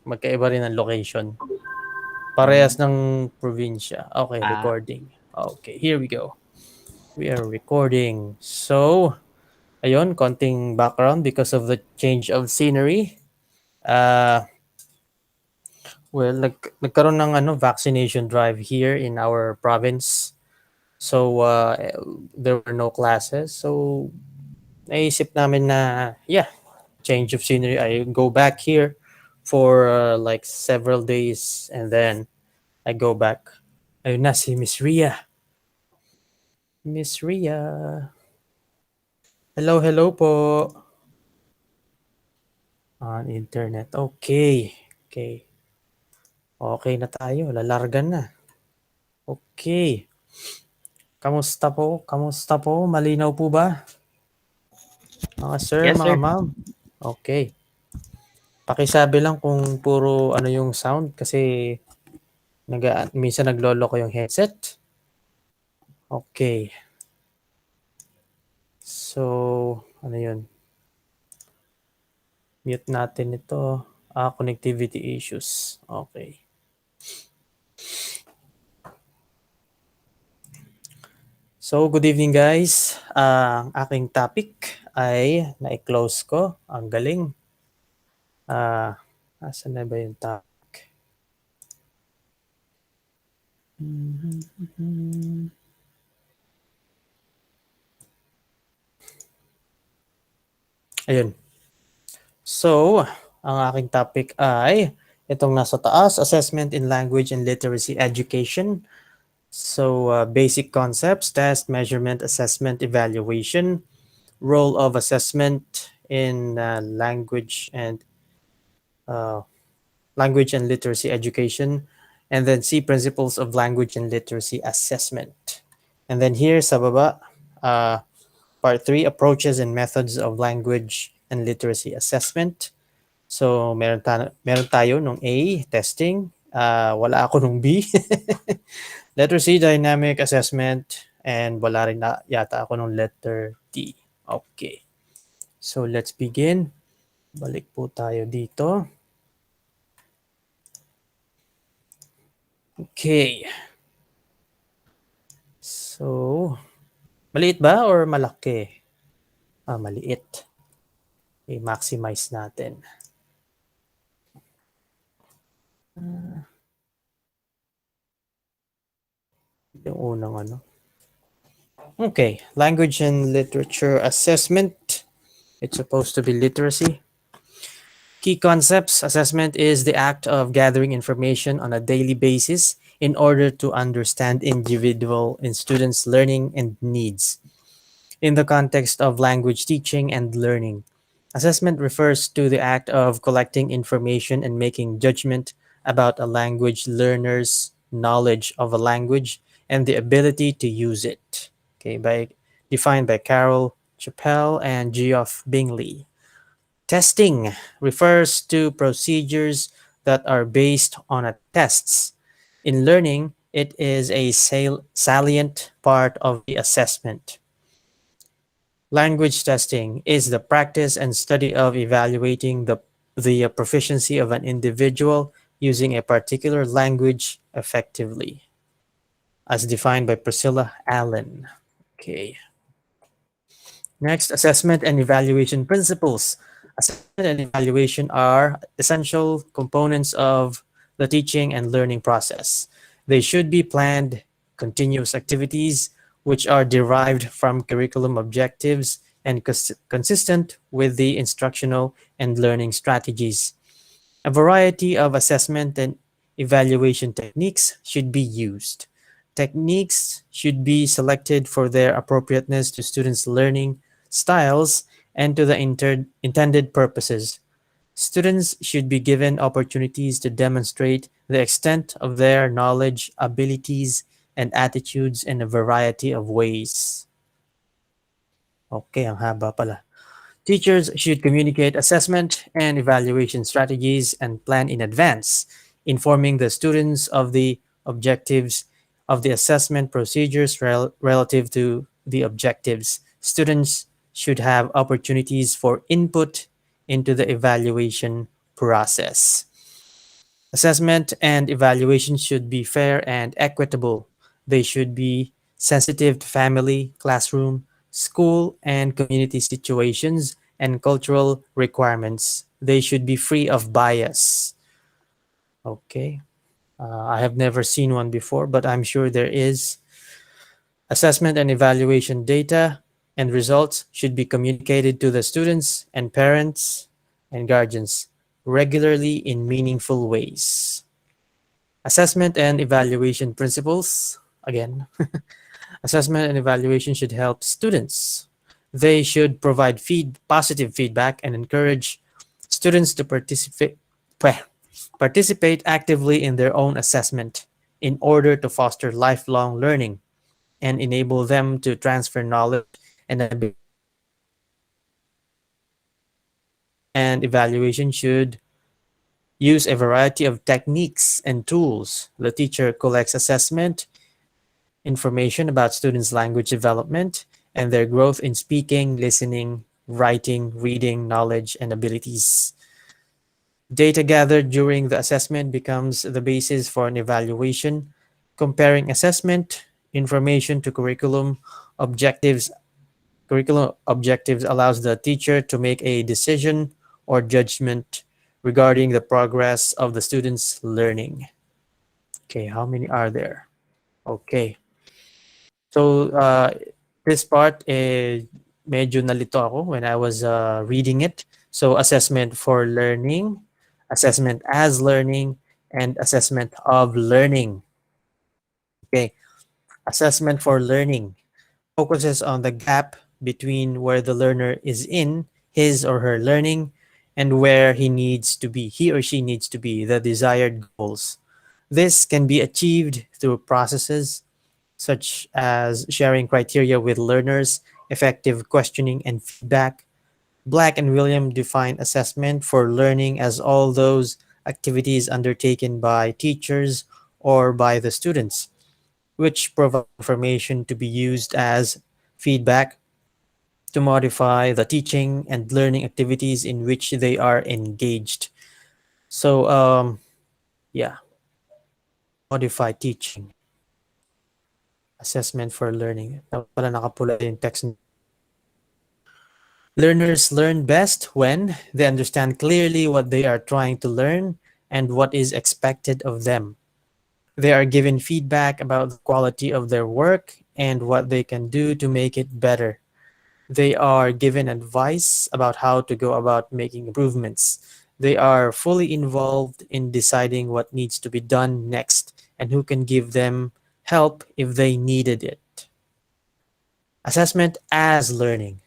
magkaiba rin ang location. Parehas ng probinsya. Okay, Ah, recording. Okay, here we go. We are recording. So, ayun, konting background because of the change of scenery. Uh, well, nagkaroon ng vaccination drive here in our province. So, there were no classes. So, naisip namin na, yeah, change of scenery. I go back here for like several days and then I go back. Ayun na si Miss Ria. Miss Ria. Hello, hello po. On internet. Okay. Okay. Okay na tayo. Lalargan na. Okay. Kamusta po? Kamusta po? Malinaw po ba? Mga sir, yes, mga sir. ma'am. Okay. Pakisabi lang kung puro ano yung sound kasi minsan naglolo ko yung headset. Okay. So, ano yun? Mute natin ito. Connectivity issues. Okay. So, good evening guys. Ang aking topic ay na-close ko. Ang galing. Asan na ba yung topic? Ayun. So, ang aking topic ay itong nasa taas, Assessment in Language and Literacy Education. So, basic concepts, test, measurement, assessment, evaluation, role of assessment in uh, language and literacy education, and then C, principles of language and literacy assessment. And then here sa baba, part 3, approaches and methods of language and literacy assessment. So, meron tayo nung A, testing. Wala ako nung B. Letter C, dynamic assessment. And wala rin na yata ako nung letter D. Okay. So, let's begin. Balik po tayo dito. Okay. So, maliit ba or malaki? Maliit. I-maximize natin. Yung unang ano. Okay, language and literature assessment. It's supposed to be literacy. Key concepts assessment is the act of gathering information on a daily basis in order to understand individual and students' learning and needs. In the context of language teaching and learning, assessment refers to the act of collecting information and making judgment about a language learner's knowledge of a language and the ability to use it. Okay, defined by Carol Chappell and Geoff Bingley. Testing refers to procedures that are based on a tests. In learning, it is a salient part of the assessment. Language testing is the practice and study of evaluating the proficiency of an individual using a particular language effectively, as defined by Priscilla Allen. Okay. Next, assessment and evaluation principles. Assessment and evaluation are essential components of the teaching and learning process. They should be planned, continuous activities which are derived from curriculum objectives and consistent with the instructional and learning strategies. A variety of assessment and evaluation techniques should be used. Techniques should be selected for their appropriateness to students' learning styles and to the intended purposes. Students should be given opportunities to demonstrate the extent of their knowledge, abilities, and attitudes in a variety of ways. Okay, ang haba pala. Teachers should communicate assessment and evaluation strategies and plan in advance, informing the students of the objectives of the assessment procedures relative to the objectives. Students should have opportunities for input into the evaluation process. Assessment and evaluation should be fair and equitable. They should be sensitive to family, classroom, school, and community situations and cultural requirements. They should be free of bias. Okay. I have never seen one before, but I'm sure there is. Assessment and evaluation data and results should be communicated to the students and parents and guardians regularly in meaningful ways. Assessment and evaluation principles. Again, assessment and evaluation should help students. They should provide positive feedback and encourage students to participate actively in their own assessment in order to foster lifelong learning and enable them to transfer knowledge and ability. Assessment and evaluation should use a variety of techniques and tools. The teacher collects assessment information about students' language development and their growth in speaking, listening, writing, reading, knowledge, and abilities. Data gathered during the assessment becomes the basis for an evaluation, comparing assessment information to objectives. Curriculum objectives allows the teacher to make a decision or judgment regarding the progress of the student's learning. Okay, how many are there? Okay. So, this part, medyo nalito ako when I was reading it. So, assessment for learning, assessment as learning, and assessment of learning. Okay, assessment for learning focuses on the gap between where the learner is in his or her learning and where he or she needs to be, the desired goals. This can be achieved through processes such as sharing criteria with learners, effective questioning and feedback. Black and William define assessment for learning as all those activities undertaken by teachers or by the students, which provide information to be used as feedback to modify the teaching and learning activities in which they are engaged. So, yeah, modify teaching, assessment for learning. Dapat pala nakapula yung text. Learners learn best when they understand clearly what they are trying to learn and what is expected of them. They are given feedback about the quality of their work and what they can do to make it better. They are given advice about how to go about making improvements. They are fully involved in deciding what needs to be done next and who can give them help if they needed it. Assessment as learning.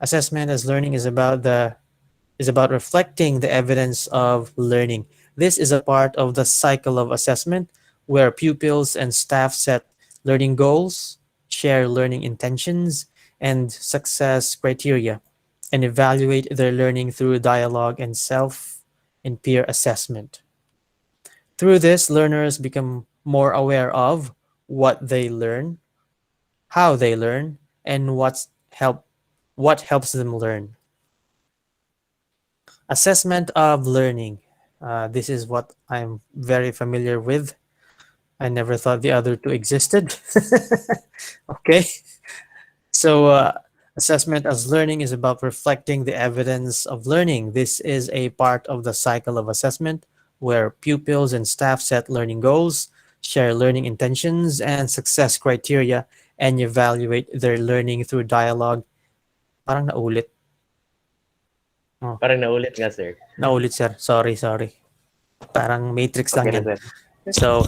Assessment as learning is about reflecting the evidence of learning. This is a part of the cycle of assessment where pupils and staff set learning goals, share learning intentions, and success criteria, and evaluate their learning through dialogue and self and peer assessment. Through this, learners become more aware of what they learn, how they learn, and what helps them learn. Assessment of learning. This is what I'm very familiar with. I never thought the other two existed. Okay. So, assessment as learning is about reflecting the evidence of learning. This is a part of the cycle of assessment where pupils and staff set learning goals, share learning intentions and success criteria, and evaluate their learning through dialogue. Parang naulit. Oh, Parang naulit nga, sir. naulit, sir. Sorry, sorry. Parang matrix lang Okay na, yan. sir. So,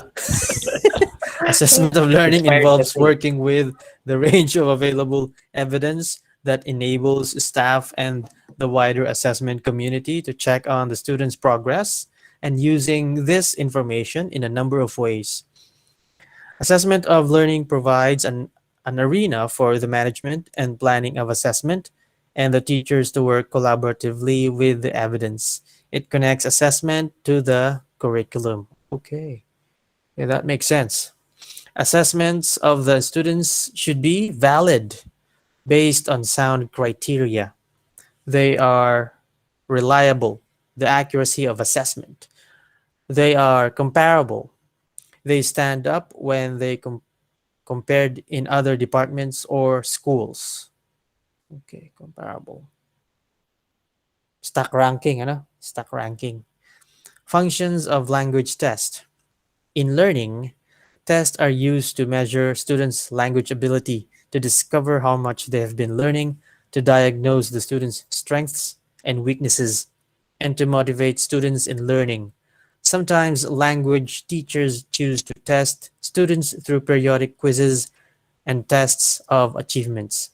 assessment of learning Expired involves testing. working with the range of available evidence that enables staff and the wider assessment community to check on the students' progress and using this information in a number of ways. Assessment of learning provides an arena for the management and planning of assessment and the teachers to work collaboratively with the evidence. It connects assessment to the curriculum. Okay, yeah, that makes sense. Assessments of the students should be valid based on sound criteria. They are reliable, the accuracy of assessment. They are comparable. They stand up when they compared in other departments or schools. Okay, comparable. Stack ranking, ano? Stack ranking. Functions of language test. In learning, tests are used to measure students' language ability, to discover how much they have been learning, to diagnose the students' strengths and weaknesses, and to motivate students in learning. Sometimes language teachers choose to test students through periodic quizzes and tests of achievements.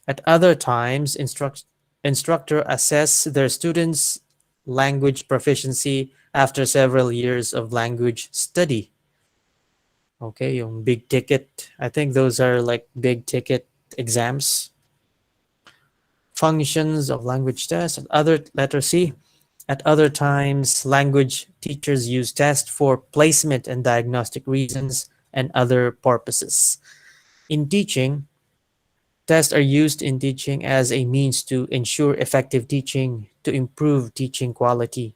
At other times, instructor assess their students' language proficiency after several years of language study. Okay, yung big ticket. I think those are like big ticket exams. Functions of language tests. At other letter C. At other times, language teachers use tests for placement and diagnostic reasons and other purposes. In teaching, tests are used in teaching as a means to ensure effective teaching, to improve teaching quality,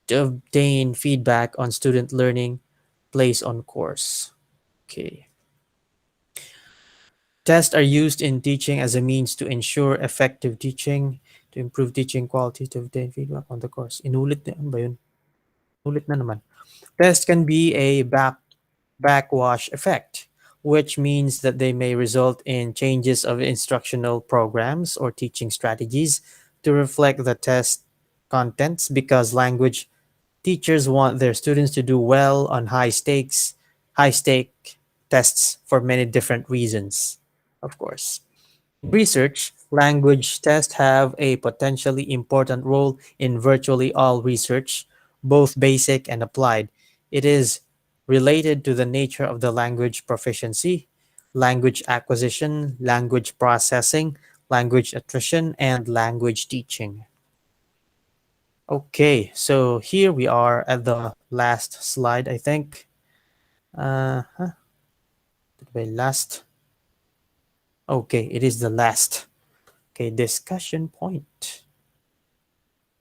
to obtain feedback on student learning, place on course. Okay. Tests are used in teaching as a means to ensure effective teaching, to improve teaching quality, to obtain feedback on the course. Inulit na, ano ba yun? Ulit na naman. Test can be a backwash effect, which means that they may result in changes of instructional programs or teaching strategies to reflect the test contents because language teachers want their students to do well on high stake tests for many different reasons, of course. In research, language tests have a potentially important role in virtually all research, both basic and applied. It is related to the nature of the language proficiency, language acquisition, language processing, language attrition, and language teaching. Okay, so here we are at the last slide, I think. Huh? Last. Okay, it is the last. Okay, discussion point.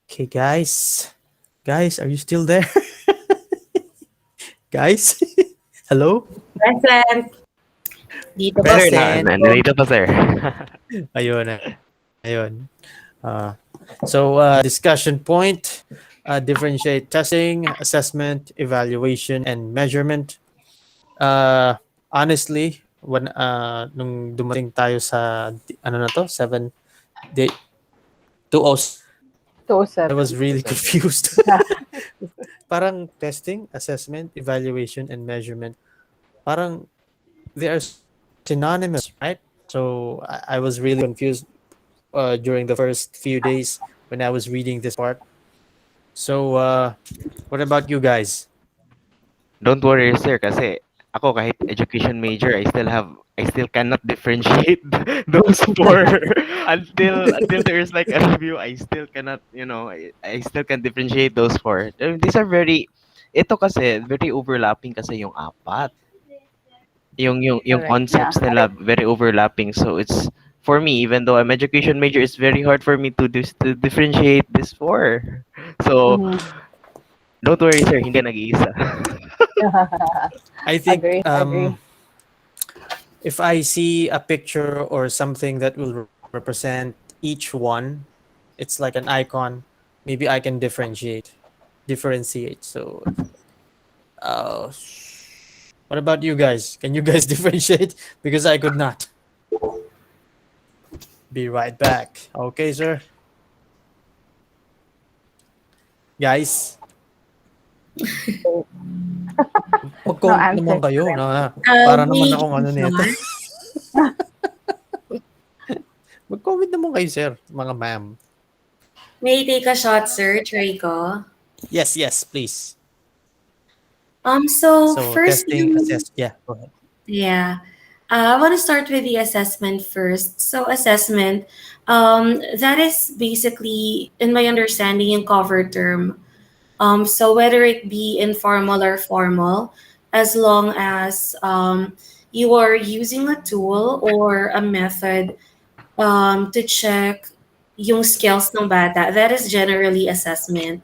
Okay, guys. Guys, are you still there? Guys? Hello? Present. Dito pa Sir, po. Present. nandito pa sir. Ayun, ayun. Discussion point, differentiate testing, assessment, evaluation, and measurement. Honestly, when nung dumating tayo sa ano na to, 7 day 207, I was 207. really confused. Parang testing, assessment, evaluation, and measurement. Parang they are synonymous, right? So I was really confused during the first few days when I was reading this part. So, what about you guys? Don't worry sir kasi ako kahit education major, I still cannot differentiate those four until there's like a review. I still cannot, I still can differentiate those four. These are ito kasi very overlapping kasi yung apat. Yung Correct. Yeah. concepts nila very overlapping. So it's for me, even though I'm education major, it's very hard for me to differentiate this four. So Mm-hmm. don't worry sir, hindi ka nag-iisa. I think Agree. Agree. if I see a picture or something that will represent each one, it's like an icon. Maybe I can differentiate. So, uh, what about you guys? Can you guys differentiate? Because I could not. Be right back. Okay, sir. Guys, No mag-comment naman answer. kayo na para naman May akong ano nito. question. Mag-comment naman kayo, sir, mga ma'am. May I take a shot, sir? Try ko. Yes, please. So So, first, testing, assess. Yeah, go ahead. yeah. I want to start with the assessment first. So assessment, that is basically, in my understanding, a cover term. So whether it be informal or formal, as long as you are using a tool or a method to check yung skills ng bata, that is generally assessment.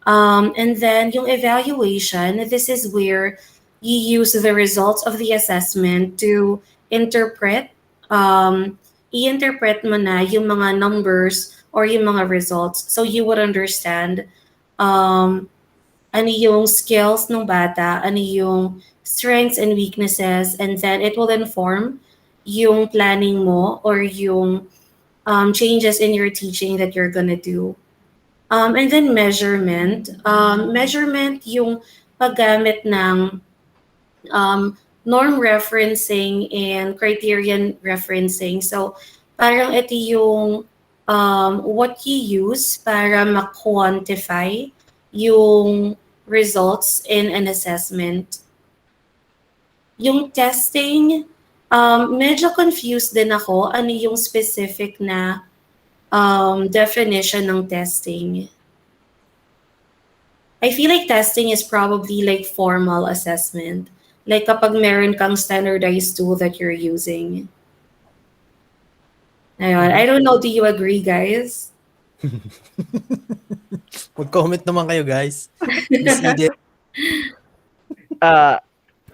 And then yung evaluation, this is where you use the results of the assessment to interpret, i-interpret mo na yung mga numbers or yung mga results so you would understand um, ano yung skills ng bata, ano yung strengths and weaknesses, and then it will inform yung planning mo or yung changes in your teaching that you're gonna do. And then measurement. Measurement yung paggamit ng norm referencing and criterion referencing. So, parang ito yung what you use para ma-quantify yung results in an assessment. Yung testing, medyo confused din ako ano yung specific na definition ng testing. I feel like testing is probably like formal assessment. Like kapag meron kang standardized tool that you're using. Ayun. I don't know, do you agree, guys? Mag-comment naman kayo, guys. Miss Eden. Uh,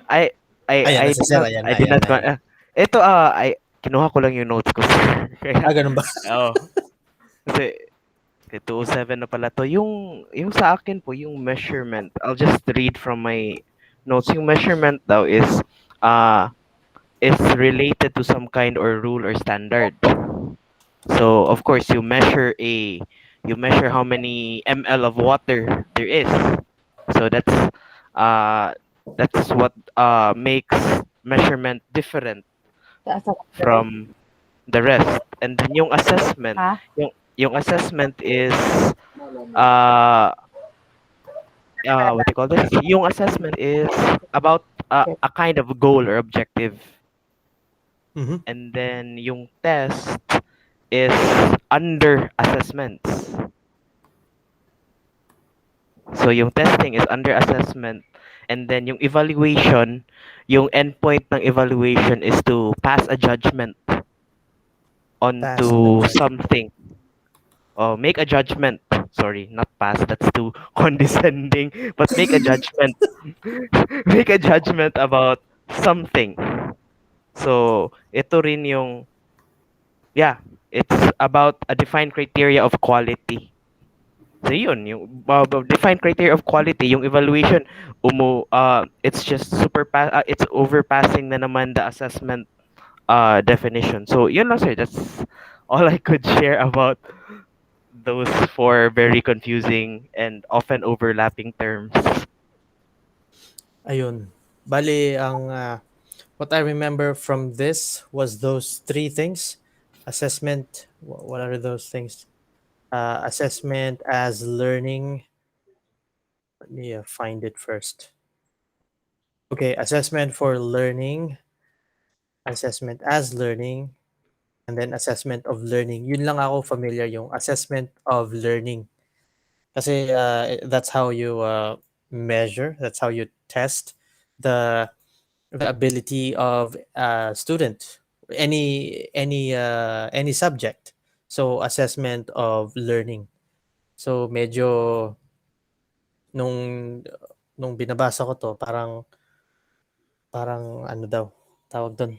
I Ayan, I nasa did sir. not Ayan, I did ayan, not ayan. ito I kinuha ko lang yung notes ko. Kaya Ganun ba? oh, kasi 207 na pala to. Yung sa akin po yung measurement. I'll just read from my notes. Yung measurement daw uh is related to some kind or rule or standard. So of course you measure how many ml of water there is. So uh that's what makes measurement different Taas ako. from the rest. And then Ha? yung assessment is uh what do you call this? Yung assessment is about a kind of goal or objective. Mhm. And then yung test is under assessments. So yung testing is under assessment, and then yung evaluation, yung endpoint ng evaluation is to pass a judgment Pass a onto judgment. something. Oh, make a judgment. Sorry, not pass. That's too condescending. But make a judgment. Make a judgment about something. So, ito rin yung, yeah, it's about a defined criteria of quality. So yun, yung defined criteria of quality, yung evaluation, it's just it's overpassing na naman the assessment definition. So yun lang sir, that's all I could share about those four very confusing and often overlapping terms. Ayun. Bali, what I remember from this was those three things. Assessment, what are those things? Assessment as learning. Let me find it first. Okay, assessment for learning, assessment as learning, and then assessment of learning. Yun lang ako familiar yung assessment of learning. Kasi that's how you measure, that's how you test the ability of a student, any subject. So assessment of learning. So medyo nung binabasa ko to, parang ano daw tawag doon.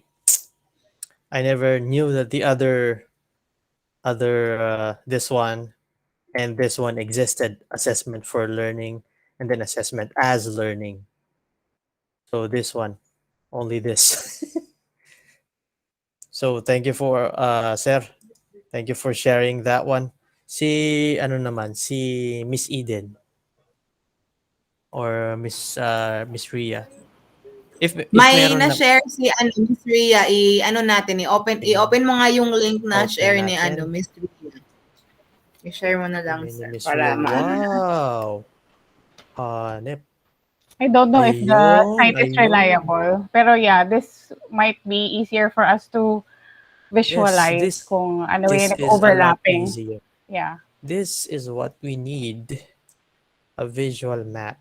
I never knew that the other this one and this one existed, assessment for learning and then assessment as learning. So this one, only this. So thank you for sir. Thank you for sharing that one. Si ano naman, si Miss Eden or Miss Ria. If May meron na na-share si Miss Rhea, i-ano natin, i-open mo nga yung link na open share ni natin. Miss Rhea. I-share mo na lang, Sabi ni sir, Miss para Ria, maano na. wow. Hanep. I don't know if the Ayun, site is ayun. reliable. Pero yeah, this might be easier for us to Yes, visualize kung ano this yung is a lot overlapping. easier. Yeah. This is what we need, a visual map.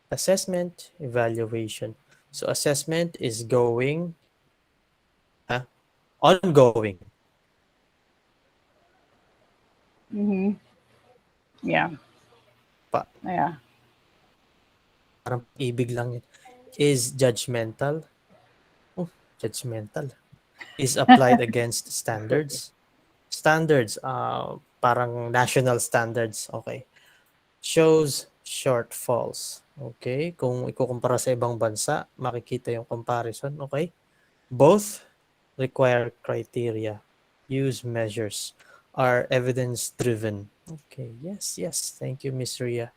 Assessment, evaluation. So assessment is ongoing. Mm-hmm. Yeah. Yeah. Parang ibig lang yun. Is judgmental. Oh, judgmental. Is applied against standards. Standards, parang national standards. Okay. Shows shortfalls. Okay. Kung ikukumpara sa ibang bansa, makikita yung comparison. Okay. Both require criteria. Use measures. Are evidence-driven. Okay. Yes, yes. Thank you, Miss Ria.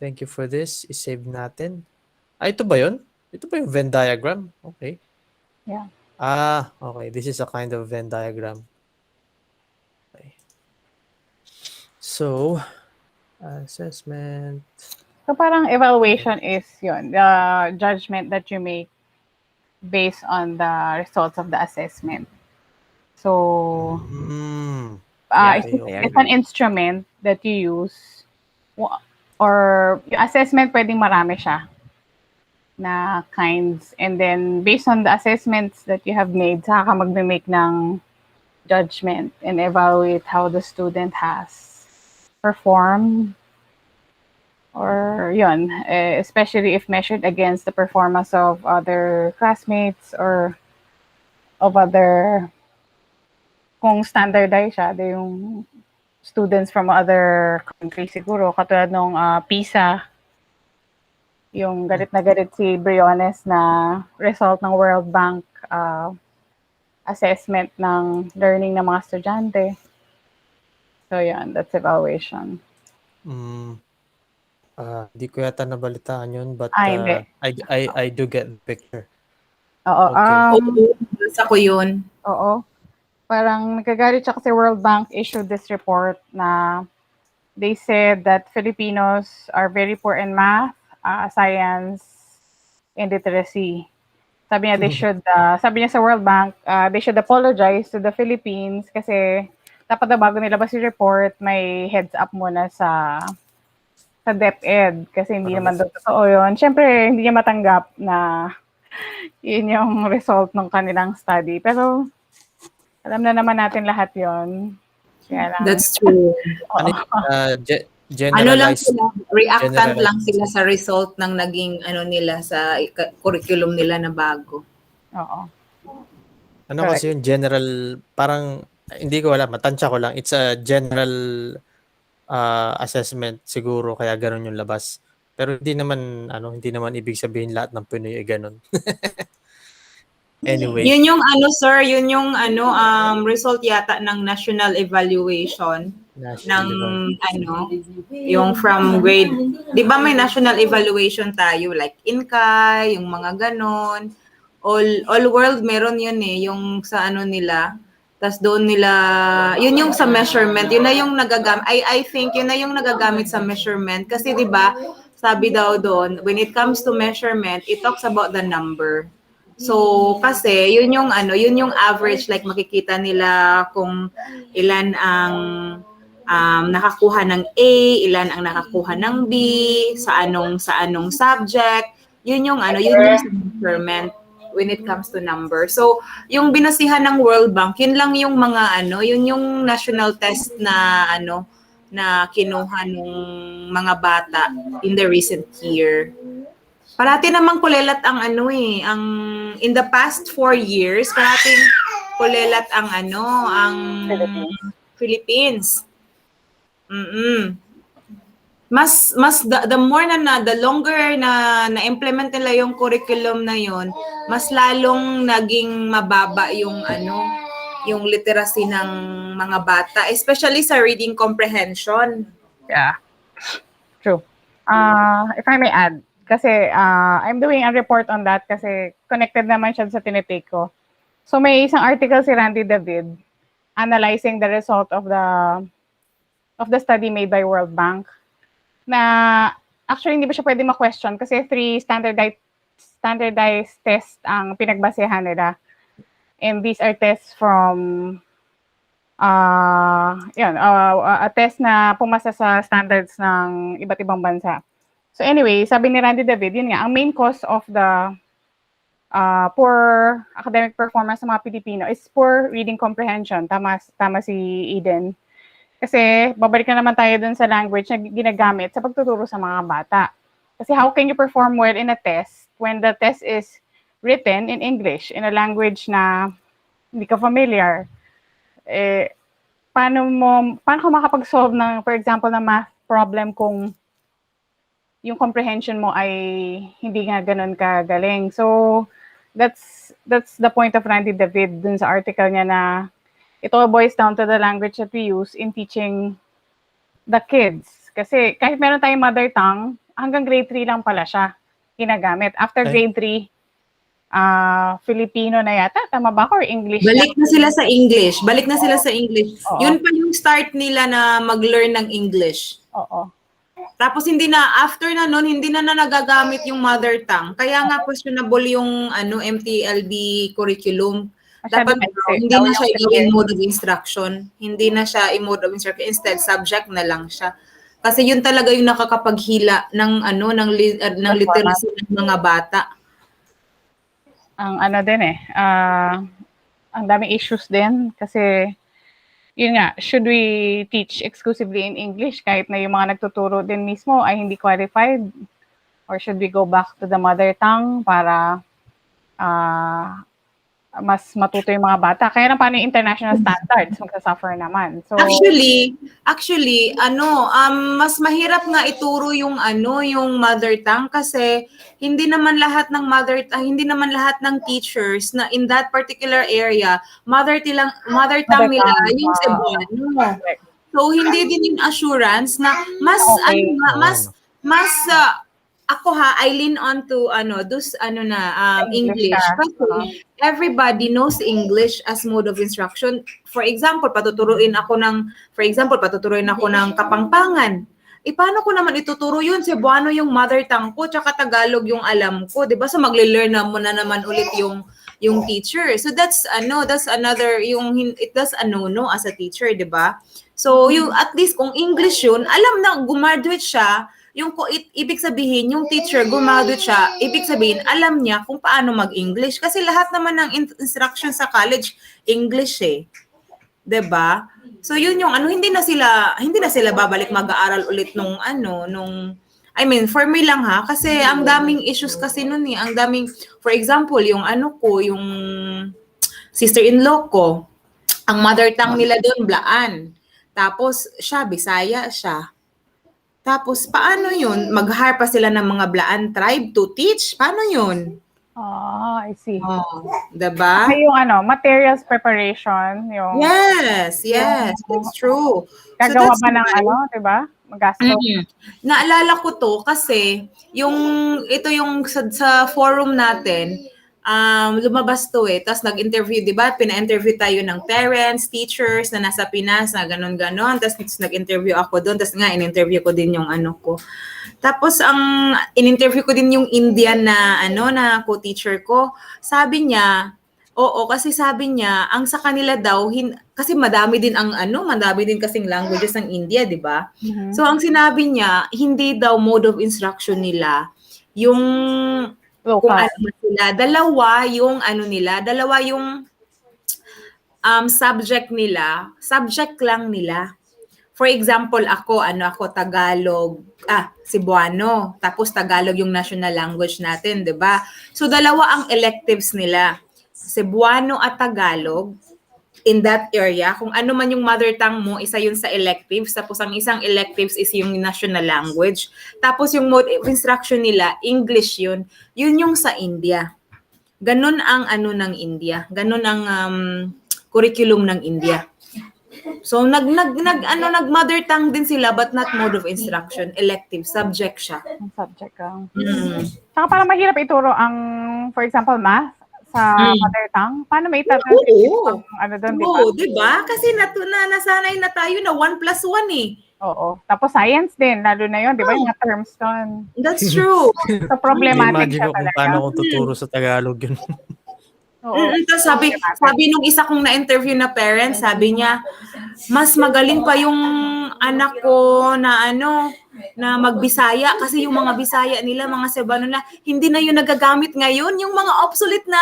Thank you for this. I-save natin. Ito ba yun? Ito ba yung Venn diagram? Okay. Yeah. Okay. This is a kind of Venn diagram. Okay. So, assessment. So parang evaluation is yun, the judgment that you make based on the results of the assessment. So Yeah, it's, I it's an agree. instrument that you use or yung assessment pwedeng marami siya na kinds, and then based on the assessments that you have made, saka ka magme-make ng judgment and evaluate how the student has performed or yun, especially if measured against the performance of other classmates or of other, kung standardized siya, yung students from other countries siguro, katulad nung PISA, yung galit na galit si Briones na result ng World Bank assessment ng learning ng mga estudyante. So yan, that's evaluation. Di ko yata nabalitaan yun, but Hindi. I do get the picture. Oo. Okay. Basta ko yun. Oo. Parang nagkagalit siya kasi World Bank issued this report na they said that Filipinos are very poor in math, science, and literacy. Sabi niya sabi niya sa World Bank, they should apologize to the Philippines kasi dapat na bago nilabas yung report, may heads up muna sa DepEd kasi hindi naman daw totoo yun. Siyempre, hindi niya matanggap na yun yung result ng kanilang study. Pero alam na naman natin lahat yon. Kaya lang, That's true. Ano, Ano lang generalized. sila, reactant generalized. lang sila sa result ng naging nila sa curriculum nila na bago. Oo. Ano kasi yung general, parang, hindi ko alam, matansya ko lang, it's a general assessment siguro, kaya ganun yung labas. Pero hindi naman ibig sabihin lahat ng Pinoy ay ganun. Anyway. Yun yung sir, yun yung result yata ng national evaluation ng yung from grade. 'Di ba may national evaluation tayo like INCAI, yung mga ganon. All world meron yun yung sa nila. Tas doon nila, yun yung sa measurement, yun na yung nagagamit. I think yun na yung nagagamit sa measurement kasi 'di ba? Sabi daw doon, when it comes to measurement, it talks about the number. So, kasi yun yung average, like makikita nila kung ilan ang nakakuha ng A, ilan ang nakakuha ng B, sa anong subject. Yun yung measurement when it comes to number. So, yung binasihan ng World Bank, yun lang yung mga yun yung national test na na kinuha ng mga bata in the recent year. Parati namang kulelat ang ang in the past 4 years, parating kulelat ang ang Philippines. Mas the more the longer na implement nila yung curriculum na yon, mas lalong naging mababa yung yung literacy ng mga bata, especially sa reading comprehension. Yeah. True. If I may add, kasi I'm doing a report on that kasi connected naman siya sa tinitake ko. So may isang article si Randy David analyzing the result of the study made by World Bank na actually hindi ba siya pwede ma-question kasi 3 standardized tests ang pinagbasehan nila. And these are tests from a test na pumasa sa standards ng iba't ibang bansa. So anyway, sabi ni Randy David, yun nga, ang main cause of the poor academic performance ng mga Pilipino is poor reading comprehension. Tama si Eden. Kasi, babalik na naman tayo dun sa language na ginagamit sa pagtuturo sa mga bata. Kasi how can you perform well in a test when the test is written in English, in a language na hindi ka familiar? Paano ka makapag-solve ng, for example, na math problem kung yung comprehension mo ay hindi nga ganun kagaling. So, that's the point of Randy David dun sa article niya na it all boils down to the language that we use in teaching the kids. Kasi kahit meron tayong mother tongue, hanggang grade 3 lang pala siya ginagamit. After grade 3, Filipino na yata, tama ba ako? Or English Balik na sila sa English. Balik na sila sa English. Oo. Yun pa yung start nila na mag-learn ng English. Oo. Tapos hindi na, after na nun, hindi na nagagamit yung mother tongue. Kaya nga questionable yung MTLB curriculum. Masyado Dapat maiksi. hindi na siya Daw yung in mode of instruction. Hindi na siya in mode of instruction. Instead, subject na lang siya. Kasi yun talaga yung nakakapaghila ng ng literacy ng mga bata. Ang ang daming issues din kasi yun nga, should we teach exclusively in English kahit na yung mga nagtuturo din mismo ay hindi qualified? Or should we go back to the mother tongue para mas matuto yung mga bata? Kaya lang paano yung international standards? Magsasuffer naman. So, Actually, mas mahirap nga ituro yung yung mother tongue kasi hindi naman lahat ng teachers na in that particular area mother tongue nila yung Cebuano. So hindi din yung assurance na mas ako I lean on to English kasi everybody knows English as mode of instruction. For example, patuturuin ako ng Kapampangan. Paano ko naman ituturo yun? Cebuano yung mother tongue ko, tsaka Tagalog yung alam ko, 'di ba? So magle-learn na muna naman ulit yung teacher. So that's another it does a no as a teacher, 'di ba? So yung at least kung English yun, alam na gumraduate siya. Ibig sabihin, yung teacher, gumraduate siya, ibig sabihin, alam niya kung paano mag-English. Kasi lahat naman ng instruction sa college, English eh. 'Di ba? So yun yung hindi na sila babalik mag-aaral ulit for me lang ha, kasi ang daming issues kasi noon eh. Ang daming, for example, yung yung sister-in-law ko, ang mother tongue nila doon, Blaan. Tapos siya, Bisaya siya. Tapos, paano yun? Mag-hire pa sila ng mga Blaan tribe to teach? Paano yun? I see. Diba? Ay, yung materials preparation, yung Yes, that's true. gagawa ba ng diba? Magasto. Naalala ko to kasi ito yung sa forum natin, lumabas to eh. Tapos nag-interview, di ba? Pina-interview tayo ng parents, teachers na nasa Pinas, na ganon-ganon. Tapos nag-interview ako doon. Tapos nga, in-interview ko din yung ko. Tapos in-interview ko din yung Indian na na co-teacher ko. Sabi niya, oo, kasi sabi niya, ang sa kanila daw, kasi madami din kasing languages ng India, di ba? Mm-hmm. So ang sinabi niya, hindi daw mode of instruction nila yung kung sila, dalawa yung subject lang nila. For example, ako Tagalog, Cebuano, tapos Tagalog yung national language natin, 'di ba? So dalawa ang electives nila, Cebuano at Tagalog. In that area, kung ano man yung mother tongue mo, isa yun sa electives. Tapos ang isang electives is yung national language. Tapos yung mode of instruction nila, English yun. Yun yung sa India. Ganun ang ng India. Ganun ang curriculum ng India. So nag-mother tongue din sila but not mode of instruction. Elective, subject siya. Subject lang. Saka parang mahirap ituro ang, for example, math sa mother tongue. Paano may doon, di ba? Kasi nasanay na tayo na 1 plus 1 eh. Oo. Tapos science din, lalo na yun, di ba? Yung terms doon. That's true. So problematic siya Imagine ko talaga. kung paano ko tuturo sa Tagalog yun. Tapos sabi nung isa kong na-interview na parent, sabi niya, mas magaling pa yung anak ko na magbisaya kasi yung mga Bisaya nila, mga Cebuano na hindi na yun nagagamit ngayon, yung mga obsolete na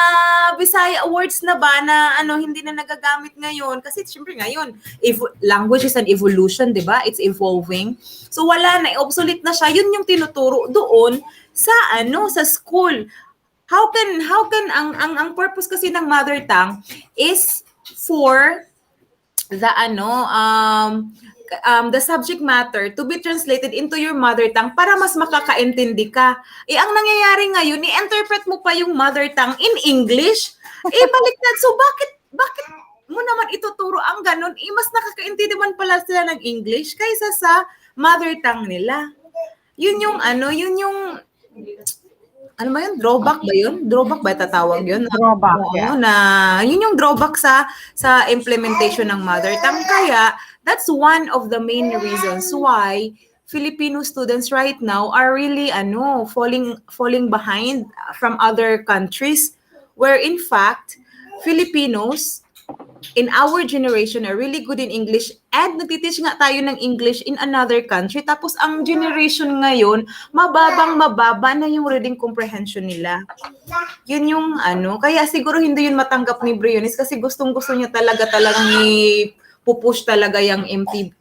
Bisaya words na ba na hindi na nagagamit ngayon kasi syempre ngayon language is an evolution, 'di ba? It's evolving. So wala na, obsolete na siya. Yun yung tinuturo doon sa sa school. How can ang purpose kasi ng mother tongue is for the the subject matter to be translated into your mother tongue para mas makakaintindi ka. Ang nangyayari ngayon, i-interpret mo pa yung mother tongue in English. Baliktad. So bakit mo naman ituturo ang ganun? Mas nakakaintindi man pala sila ng English kaysa sa mother tongue nila. Yun yung ano ba yun? Drawback ba yun? Drawback ba tatawag yun? Drawback, yeah. Yun yung drawback sa implementation ng mother tongue. Kaya, that's one of the main reasons why Filipino students right now are really falling behind from other countries where in fact, Filipinos in our generation are really good in English and nagtiteach nga tayo ng English in another country. Tapos ang generation ngayon, mababa na yung reading comprehension nila. Yun yung kaya siguro hindi yun matanggap ni Briones kasi gustong-gusto niya talagang pupush talaga yung MLB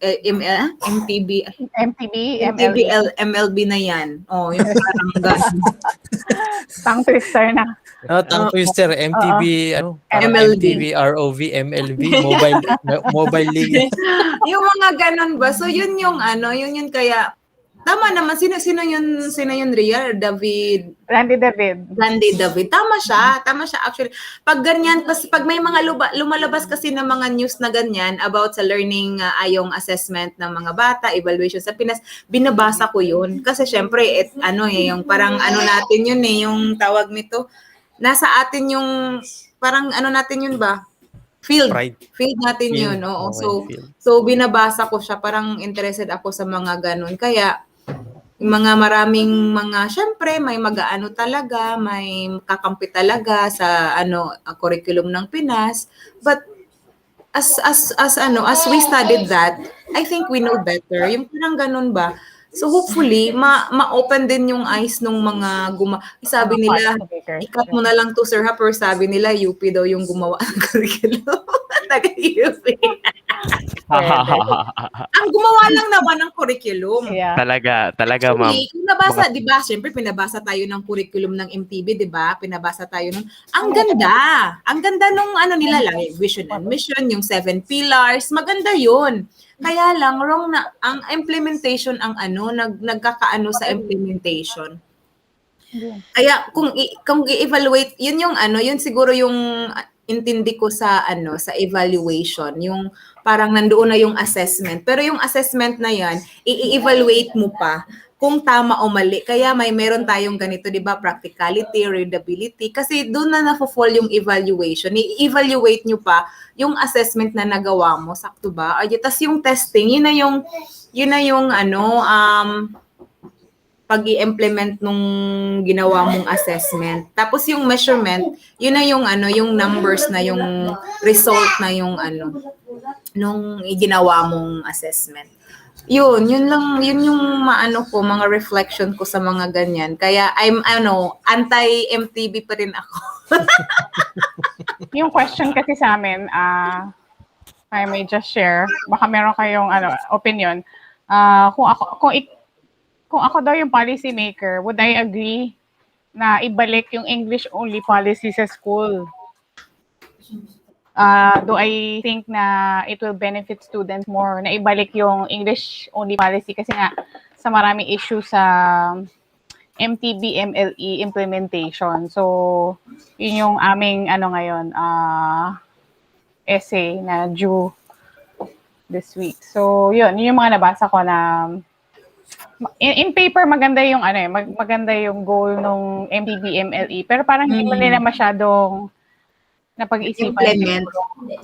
na yan. Yung parang ganun. Tongue twister na. Tongue twister, MTV, MTV, ROV, MLB, mobile league. Yung mga ganun ba? So yun yung yun kaya tama naman. Sino yun, Ria? Randy David. Tama siya actually. Pag ganyan, pag may mga lumalabas kasi ng mga news na ganyan about sa learning yung assessment ng mga bata, evaluation sa Pinas, binabasa ko yun. Kasi syempre, yung parang natin yun yung tawag nito. Nasa atin yung, parang natin yun ba? Field natin yun. Oo. So binabasa ko siya. Parang interested ako sa mga ganun. Kaya, maraming syempre may mag-aano talaga, may kakampi talaga sa curriculum ng Pinas. But as we studied that, I think we know better. Yung parang ganun ba? So hopefully ma-open din yung eyes nung mga sabi nila, ikat mo na lang to Sir Happer, sabi nila UP daw yung gumawa ng curriculum. Taga-UP. Ang gumawa lang naman ng curriculum. Yeah. Talaga ma'am. Kung nabasa, di ba, siyempre pinabasa tayo ng curriculum ng MTV, di ba? Pinabasa tayo nun. Ang ganda. Ang ganda nung nila lang, vision and mission, yung 7 pillars, maganda yun. Kaya lang, wrong na, ang implementation ang nagkakaano sa implementation. Kaya kung i-evaluate, yun yung yun siguro yung intindi ko sa sa evaluation, yung parang nandoon na yung assessment. Pero yung assessment na yan, i-evaluate mo pa kung tama o mali. Kaya meron tayong ganito, 'di ba? Practicality, readability, kasi doon na nafo-fall yung evaluation. I-evaluate nyo pa yung assessment na nagawa mo, sakto ba? Tas yung testing, yun na yung pag-i-implement nung ginawa mong assessment. Tapos yung measurement, yun na yung yung numbers na yung result na yung nung ginawa mong assessment. Yun yung ko, mga reflection ko sa mga ganyan. Kaya I'm anti-MTV pa rin ako. Yung question kasi sa amin, I may just share, baka meron kayong opinion. Kung ako daw yung policy maker, would I agree na ibalik yung English only policy sa school? Do I think na it will benefit students more na ibalik yung English only policy kasi nga sa maraming issue sa MTB, MLE implementation. So, yun yung aming ngayon, essay na due this week. So, yun yung mga nabasa ko na in paper maganda yung maganda yung goal ng MTB, MLE, pero parang hindi mo nila masyadong napag-isipan.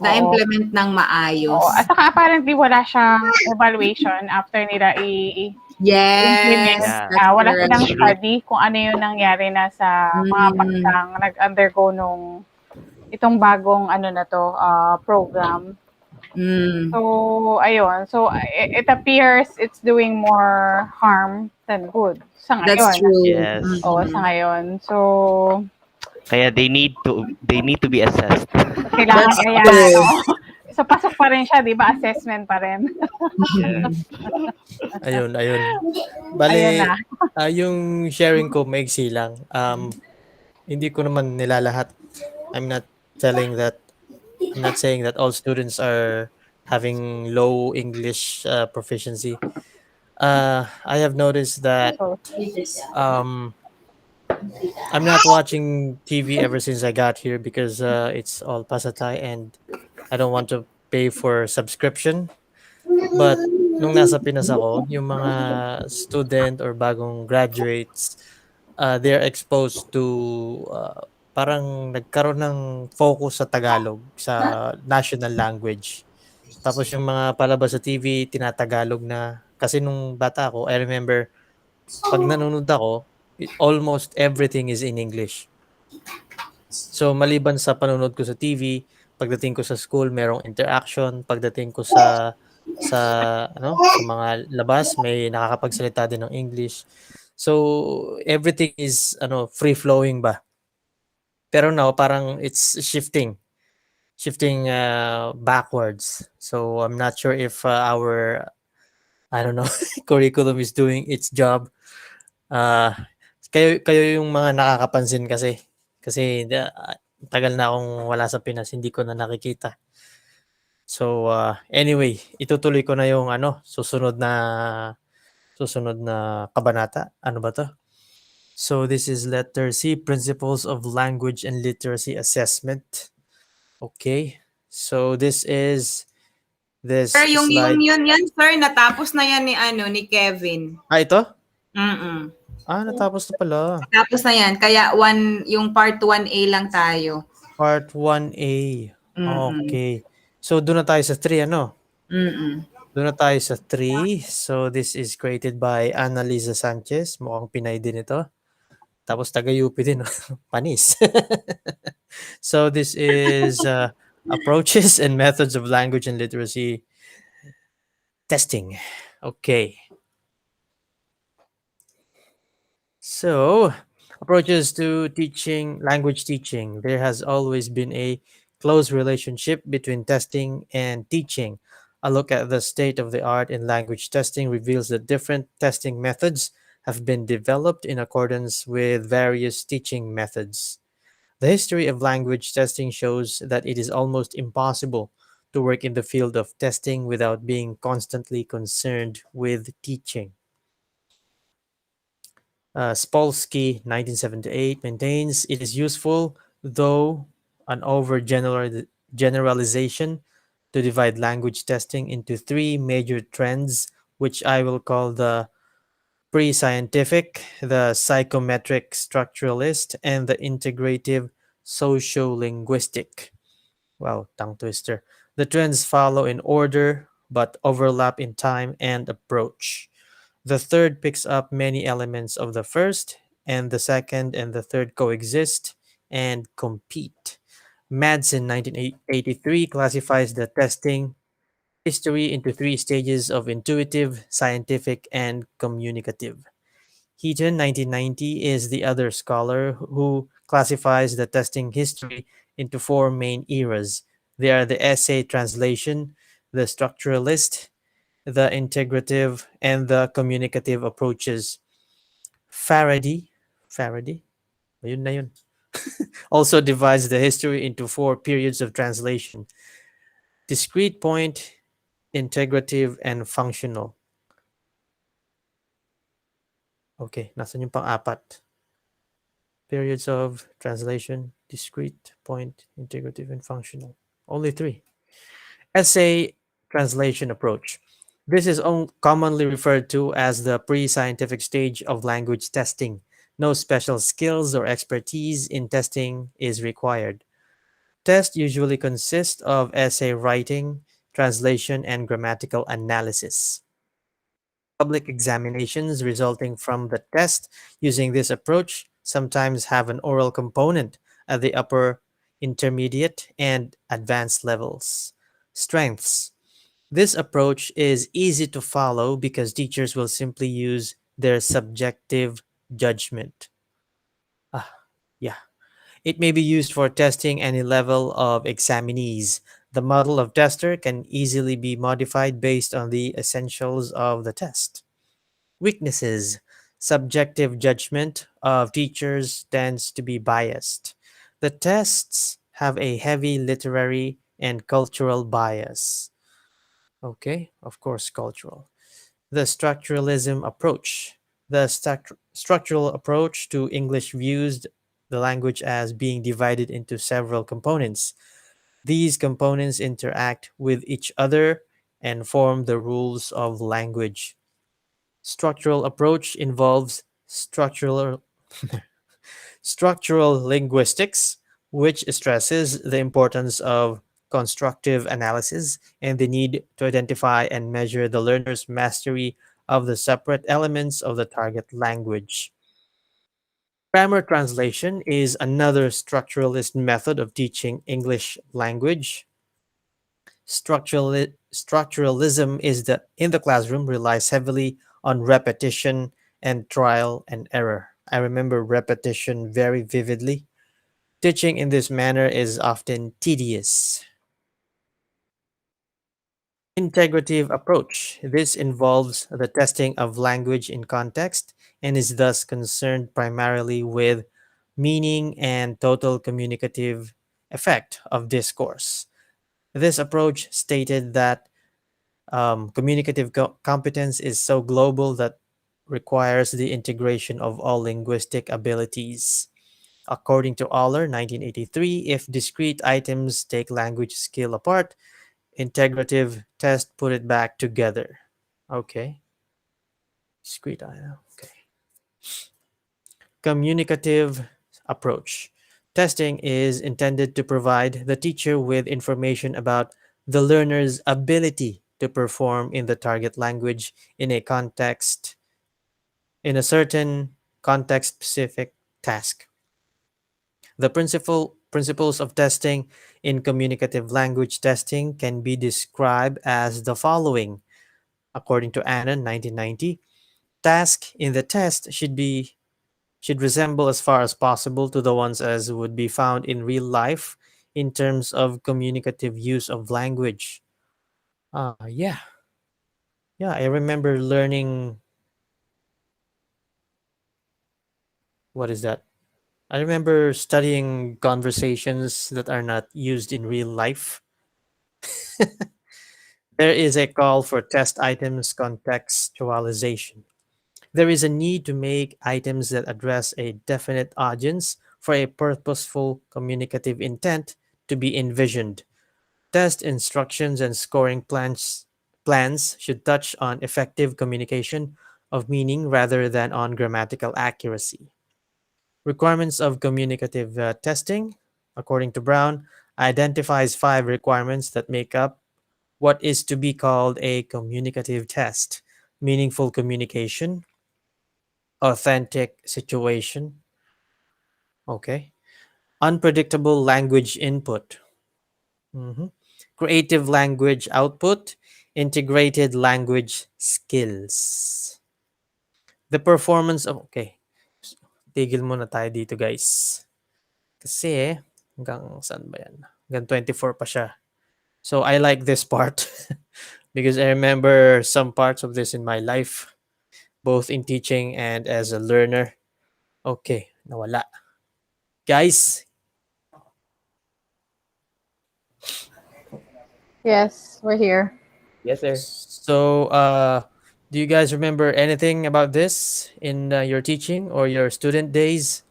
Na-implement ng maayos. At saka apparently wala siyang evaluation after nila Yes. Wala silang study kung ano yung nangyari na sa mga bansang nag-undergo nung itong bagong program. Mm. So, ayun. So, it appears it's doing more harm than good sa That's ngayon. true. Yes. Oo, sa Mm. ngayon. So, Kaya they need to be assessed. kailangan That's ayan, true. oo. So, pasok pa rin siya, 'di ba? Assessment pa rin. Yes. Ayun, ayun. Ayun Bale, na. yung sharing ko maiksi lang. Hindi ko naman nilalahat. I'm not telling that I'm not saying that all students are having low English proficiency. I have noticed that So, um, I'm not watching TV ever since I got here because it's all pasatay and I don't want to pay for subscription. But nung nasa Pinas ako, yung mga student or bagong graduates, they're exposed to parang nagkaroon ng focus sa Tagalog, sa national language. Tapos yung mga palabas sa TV, tinatagalog na. Kasi nung bata ako, I remember, pag nanonood ako, almost everything is in English. So maliban sa panonood ko sa TV, pagdating ko sa school merong interaction, pagdating ko sa sa mga labas may nakakapagsalita din ng English. So everything is free flowing ba. Pero now parang it's shifting backwards. So I'm not sure if our I don't know curriculum is doing its job. Ah, kayo yung mga nakakapansin kasi tagal na akong wala sa Pinas, hindi ko na nakikita. So, anyway, itutuloy ko na yung susunod na kabanata. Ano ba 'to? So, this is letter C, Principles of Language and Literacy Assessment. Okay. So, Sir, this yung slide. yun yan, sir, natapos na yan ni Kevin. Ito? Mm. Natapos na pala. Natapos na yan. Kaya yung part 1A lang tayo. Part 1A. Mm. Okay. So, doon na tayo sa 3, ano? Mm. Doon na tayo sa 3. So, this is created by Annalisa Sanchez. Mukhang Pinay din ito. Tapos taga-UP din. Panis. So, this is approaches and methods of language and literacy testing. Okay. So, approaches to teaching, language teaching. There has always been a close relationship between testing and teaching. A look at the state of the art in language testing reveals that different testing methods have been developed in accordance with various teaching methods. The history of language testing shows that it is almost impossible to work in the field of testing without being constantly concerned with teaching. Spolsky, 1978, maintains it is useful, though an overgeneralization, to divide language testing into three major trends, which I will call the pre-scientific, the psychometric structuralist, and the integrative sociolinguistic. Wow, tongue twister. The trends follow in order but overlap in time and approach. The third picks up many elements of the first, and the second and the third coexist and compete. Madsen 1983 classifies the testing history into three stages of intuitive, scientific, and communicative. Heaton 1990 is the other scholar who classifies the testing history into four main eras. They are the essay translation, the structuralist, the integrative, and the communicative approaches. Faraday, ayun na yun, also divides the history into four periods of translation: discrete point, integrative, and functional. Okay, nasan yung pang-apat? Periods of translation, discrete, point, integrative, and functional. Only three. Essay translation approach. This is commonly referred to as the pre scientific stage of language testing. No special skills or expertise in testing is required. Tests usually consist of essay writing, translation, and grammatical analysis. Public examinations resulting from the test using this approach sometimes have an oral component at the upper, intermediate, and advanced levels. Strengths. This approach is easy to follow because teachers will simply use their subjective judgment. Ah, yeah. It may be used for testing any level of examinees. The model of tester can easily be modified based on the essentials of the test. Weaknesses. Subjective judgment of teachers tends to be biased. The tests have a heavy literary and cultural bias. Okay, of course, cultural. The structuralism approach. The structural approach to English views the language as being divided into several components. These components interact with each other and form the rules of language. Structural approach involves structural linguistics, which stresses the importance of constructive analysis and the need to identify and measure the learner's mastery of the separate elements of the target language. Grammar translation is another structuralist method of teaching English language. Structuralism is the in the classroom relies heavily on repetition and trial and error. I remember repetition very vividly. Teaching in this manner is often tedious. Integrative approach. This involves the testing of language in context and is thus concerned primarily with meaning and total communicative effect of discourse. This approach stated that communicative competence is so global that requires the integration of all linguistic abilities. According to Aller, 1983, if discrete items take language skill apart, integrative test put it back together. Okay. Discrete item. Okay. Communicative approach. Testing is intended to provide the teacher with information about the learner's ability to perform in the target language in a context, in a certain context specific task. The principles of testing in communicative language testing can be described as the following. According to Annan, 1990, task in the test should resemble as far as possible to the ones as would be found in real life in terms of communicative use of language. Yeah. Yeah, I remember learning what is that? I remember studying conversations that are not used in real life. There is a call for test items contextualization. There is a need to make items that address a definite audience for a purposeful communicative intent to be envisioned. Test instructions and scoring plans should touch on effective communication of meaning rather than on grammatical accuracy. Requirements of communicative testing, according to Brown, identifies 5 requirements that make up what is to be called a communicative test: meaningful communication, authentic situation, okay, unpredictable language input, mhm, creative language output, integrated language skills. The performance of, okay, tigil muna tayo dito guys. Kasi, hanggang saan ba yan? Hanggang 24 pa siya. So I like this part because I remember some parts of this in my life, both in teaching and as a learner. Okay, nawala. Guys, Yes, we're here. Yes, sir. so do you guys remember anything about this in your teaching or your student days?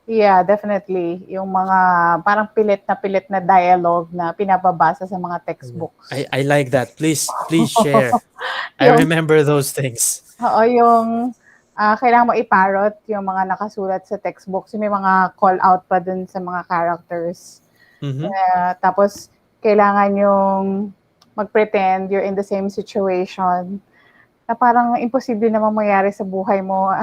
Yeah, definitely. Yung mga parang pilit na dialogue na pinapabasa sa mga textbooks. I like that. Please share. I Yung remember those things. oo, yung kailangan mo iparot yung mga nakasulat sa textbooks. May mga call out pa dun sa mga characters. Mhm. Tapos, kailangan yung mag-pretend you're in the same situation na parang imposible naman mangyari sa buhay mo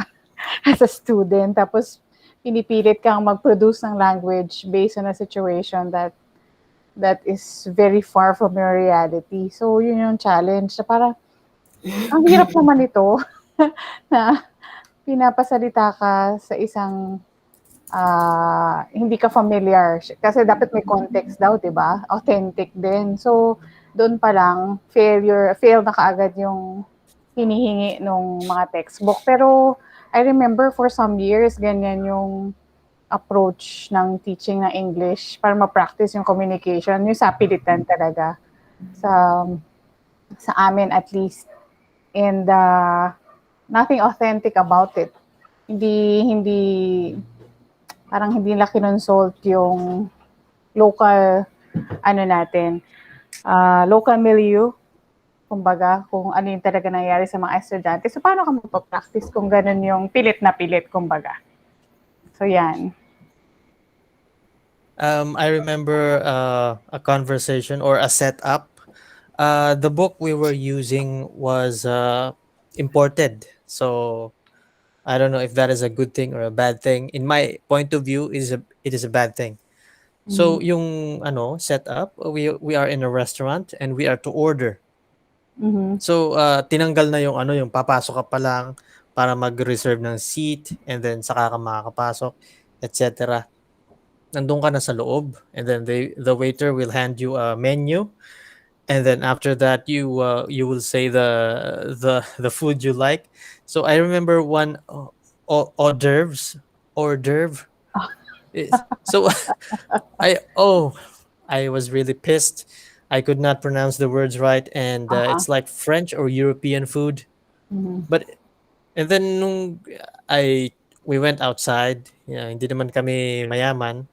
as a student. Tapos, pinipilit kang mag-produce ng language based on a situation that that is very far from your reality. So, yun yung challenge. Na parang, ang hirap naman ito na pinapasalita ka sa isang hindi ka familiar. Kasi dapat may context daw, di ba? Authentic din. So, doon pa lang, fail na kaagad yung hinihingi nung mga textbook. Pero, I remember for some years, ganyan yung approach ng teaching ng English para ma-practice yung communication, yung sapilitan talaga sa sa amin at least. And nothing authentic about it. Hindi parang hindi nila kinonsult yung local natin, local milieu, kumbaga, kung ano yung talaga nangyayari sa mga estudyante. So, paano ka magpa-practice kung ganun yung pilit na pilit, kumbaga? So, yan. I remember a conversation or a setup. The book we were using was imported, so I don't know if that is a good thing or a bad thing. In my point of view, it is a bad thing. So yung setup, we are in a restaurant and we are to order. Mhm. So tinanggal na yung papasok ka pa lang para mag-reserve ng seat and then saka ka makakapasok, etc. Nandun ka na sa loob and then the waiter will hand you a menu and then after that you will say the food you like. So I remember one hors d'oeuvres, hors d'oeuvre. So I was really pissed. I could not pronounce the words right, and Uh-huh. it's like French or European food. Mhm. But and then nung I we went outside, hindi naman kami mayaman.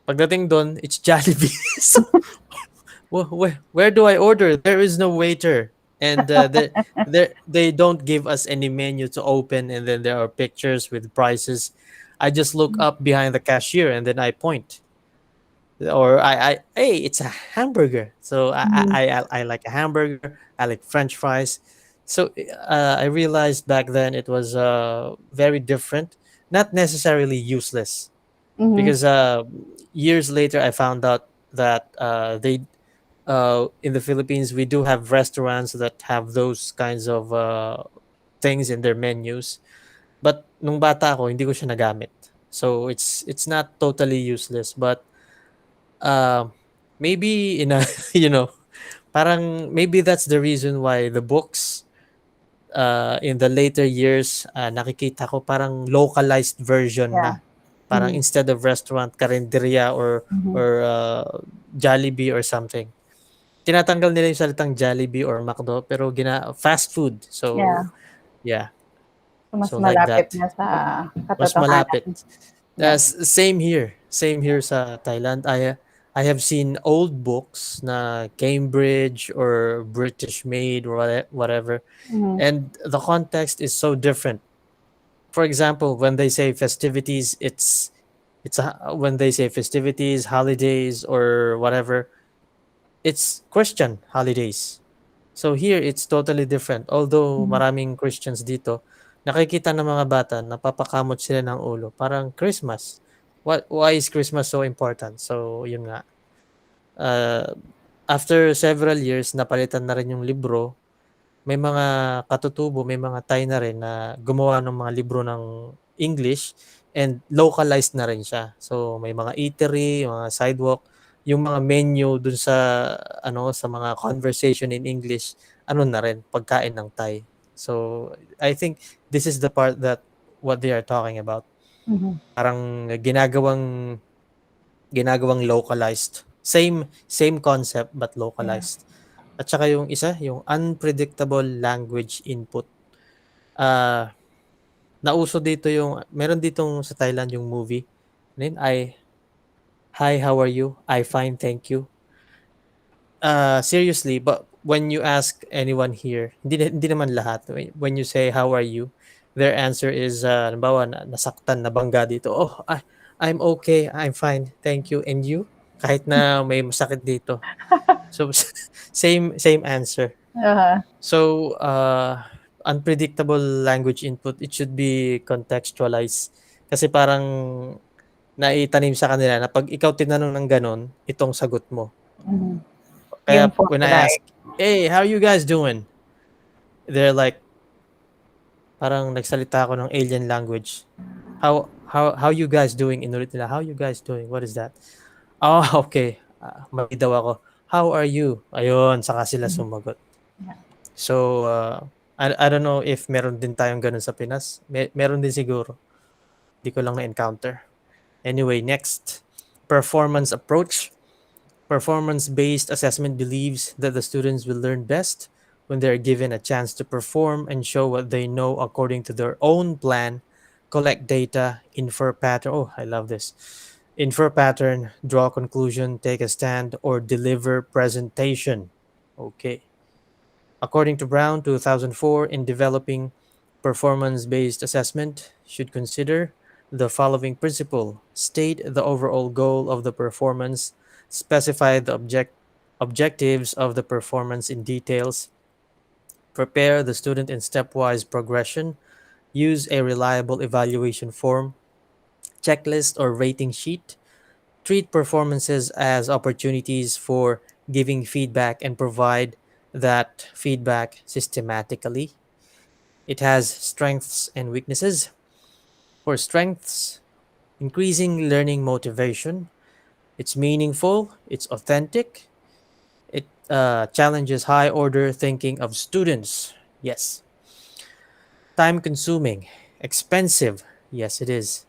Pagdating doon, it's Jollibee. So where do I order? There is no waiter, and they don't give us any menu to open, and then there are pictures with prices. I just look up behind the cashier and then I point, or hey, it's a hamburger. So Mhm. I like a hamburger. I like French fries. So I realized back then it was very different, not necessarily useless, Mhm. because years later I found out that they in the Philippines we do have restaurants that have those kinds of things in their menus. But nung bata ako, hindi ko siya nagamit. So it's not totally useless, but uh, maybe in a parang maybe that's the reason why the books in the later years nakikita ko parang localized version Yeah. na. Parang Mhm. instead of restaurant, karinderya Mhm. or Jollibee or something. Tinatanggal nila yung salitang Jollibee or McDo pero fast food. Yeah. So yeah, So, mas so like malapit that. na sa Mas katotohanan. malapit. Yeah. Same here. Same here sa Thailand. I have seen old books na Cambridge or British made or whatever, Mhm. and the context is so different. For example, when they say festivities, when they say festivities, holidays or whatever, it's Christian holidays. So here it's totally different. Although Mhm. maraming Christians dito, nakikita ng mga bata napapakamot sila ng ulo. Parang Christmas. Why is Christmas so important? So yun nga. Uh, After several years, napalitan na rin yung libro. May mga katutubo, may mga Thai na rin na gumawa ng mga libro ng English and localized na rin siya. So may mga eatery, mga sidewalk, yung mga menu dun sa sa mga conversation in English, na rin pagkain ng Thai. So I think this is the part that what they are talking about. Mhm. Parang ginagawang localized. Same concept but Yeah. localized. At saka yung isa, yung unpredictable language input. Ah, Nauso dito yung meron ditong sa Thailand yung movie. Ano yun? Hi, how are you? I fine, thank you. Seriously, but when you ask anyone here, hindi naman lahat. When you say how are you, their answer is halimbawa nasaktan, nabangga dito. Oh, I'm okay. I'm fine. Thank you. And you? Kahit na may masakit dito. So same answer. Uh-huh. So, unpredictable language input, it should be contextualized. Kasi parang na itanim sa kanila na 'pag ikaw tinanong ng gano'n, itong sagot mo. Mhm. Kaya Yun po when I ask, right. "Hey, how you guys doing?" They're like, parang nagsalita ako ng alien language. How you guys doing? Inulit nila, "How you guys doing? What is that?" "Oh, okay." Mali daw ako. "How are you?" Ayun, saka sila Mhm. sumagot. Yeah. So, I don't know if meron din tayong gano'n sa Pinas. Meron din siguro, 'di ko lang na-encounter. Anyway, next, performance approach. Performance-based assessment believes that the students will learn best when they are given a chance to perform and show what they know according to their own plan, collect data, infer pattern. Oh, I love this. Infer pattern, draw conclusion, take a stand, or deliver presentation. Okay. According to Brown, 2004, in developing performance-based assessment should consider the following principle: state the overall goal of the performance, specify the objectives of the performance in details, prepare the student in stepwise progression, use a reliable evaluation form, checklist or rating sheet, treat performances as opportunities for giving feedback and provide that feedback systematically. It has strengths and weaknesses. For strengths, increasing learning motivation. It's meaningful, it's authentic, it challenges high order thinking of students. Yes. Time consuming, expensive. Yes, it is.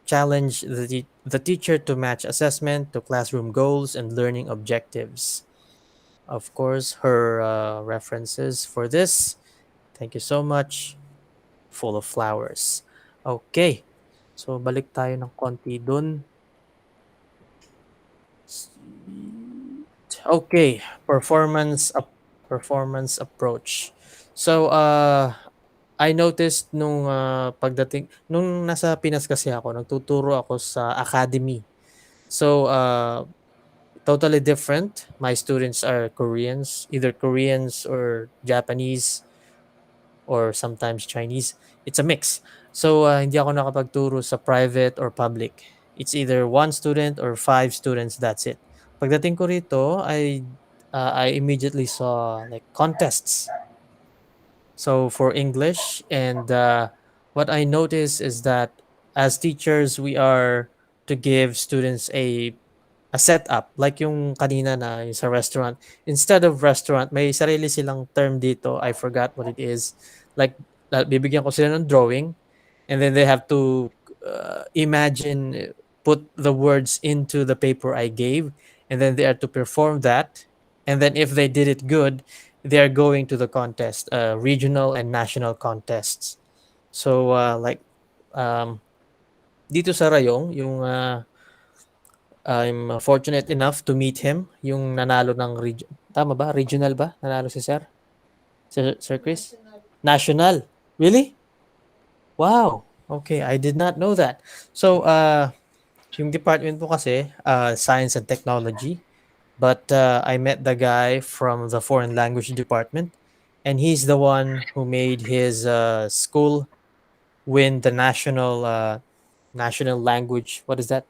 Challenge the teacher to match assessment to classroom goals and learning objectives. Of course, her references for this. Thank you so much. Full of flowers. Okay. So, balik tayo ng konti dun. Okay, performance approach. So, I noticed nung pagdating nung nasa Pinas kasi ako, nagtuturo ako sa academy. So, totally different. My students are Koreans, either Koreans or Japanese or sometimes Chinese. It's a mix. So, hindi ako nakapagturo sa private or public. It's either one student or five students, that's it. Pagdating ko rito, I immediately saw like contests. So for English, and what I notice is that as teachers, we are to give students a setup like yung kanina na yung sa restaurant. Instead of restaurant, may sarili silang term dito. I forgot what it is. Like, bibigyan ko sila ng drawing, and then they have to imagine, put the words into the paper I gave, and then they are to perform that. And then if they did it good, they are going to the contest, regional and national contests. So, um, dito sa Rayong, yung I'm fortunate enough to meet him, yung nanalo ng tama ba? Regional ba? Nanalo si Sir? Sir Chris? National. Really? Wow. Okay, I did not know that. So, yung department po kasi, science and technology. But I met the guy from the foreign language department, and he's the one who made his school win the national language. What is that?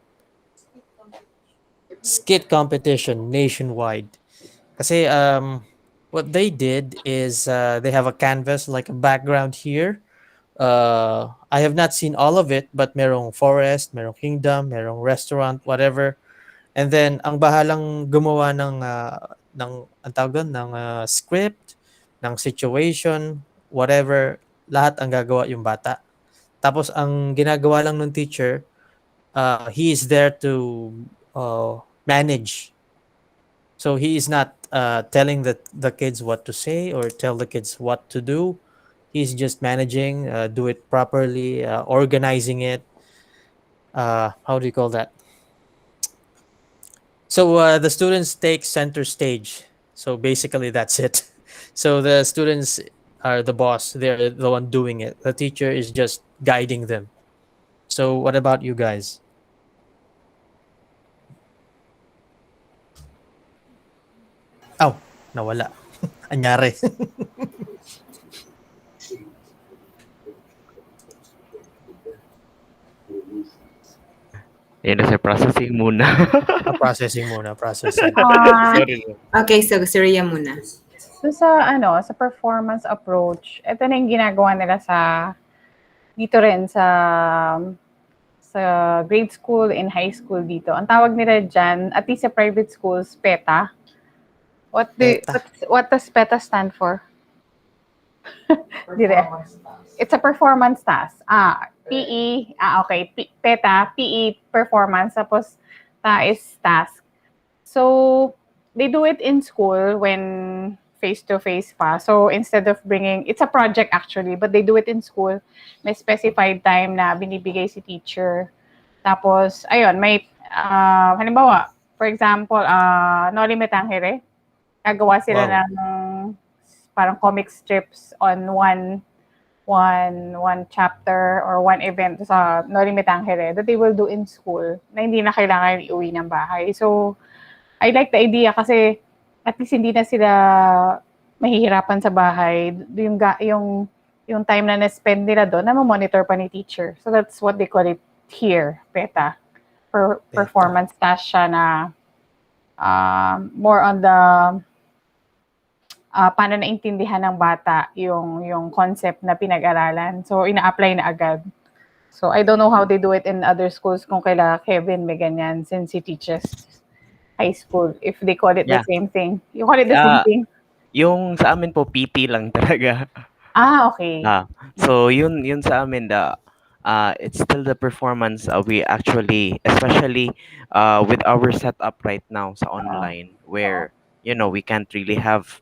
Skit competition nationwide. Kasi what they did is they have a canvas like a background here. I have not seen all of it, but merong forest, merong kingdom, merong restaurant, whatever. And then ang bahalang gumawa ng ang tawag dun, ng script, ng situation, whatever, lahat ang gagawa yung bata. Tapos ang ginagawa lang ng teacher, he is there to manage. So he is not telling the kids what to say or tell the kids what to do. He's just managing, do it properly, organizing it. How do you call that? So the students take center stage. So basically, that's it. So the students are the boss. They're the one doing it. The teacher is just guiding them. So what about you guys? Oh, nawala. Anyari. Yun na sir, processing muna. Processing muna, processing. Ah, Sorry. Okay, so si Rhea muna. so sa performance approach, ito na yung ginagawa nila dito rin sa grade school and high school dito. Ang tawag nila diyan, at least sa private schools, PETA. PETA. What does PETA stand for? Dire. It's a performance task. PE, okay. PETA, PE performance, tapos ta is task. So, they do it in school when face-to-face pa. So, instead of bringing, it's a project actually, but they do it in school. May specified time na binibigay si teacher. Tapos, ayun, may, halimbawa, for example, Noli Me Tangere, gagawa sila Wow. ng parang comic strips on one chapter or one event sa Nori Me Tangere that they will do in school na hindi na kailangan iuwi ng bahay. So, I like the idea kasi at least hindi na sila mahihirapan sa bahay. Yung time na na-spend nila doon, na monitor pa ni teacher. So that's what they call it here, PETA. Performance task siya na more on the paano naintindihan ng bata yung concept na pinag-aralan. So, ina-apply na agad. So, I don't know how they do it in other schools kung kaila Kevin may ganyan since he teaches high school, if they call it the Yeah. same thing. You call it the same thing? Yung sa amin po, PT lang talaga. Okay. So yun sa amin it's still the performance we actually, especially with our setup right now sa online, where we can't really have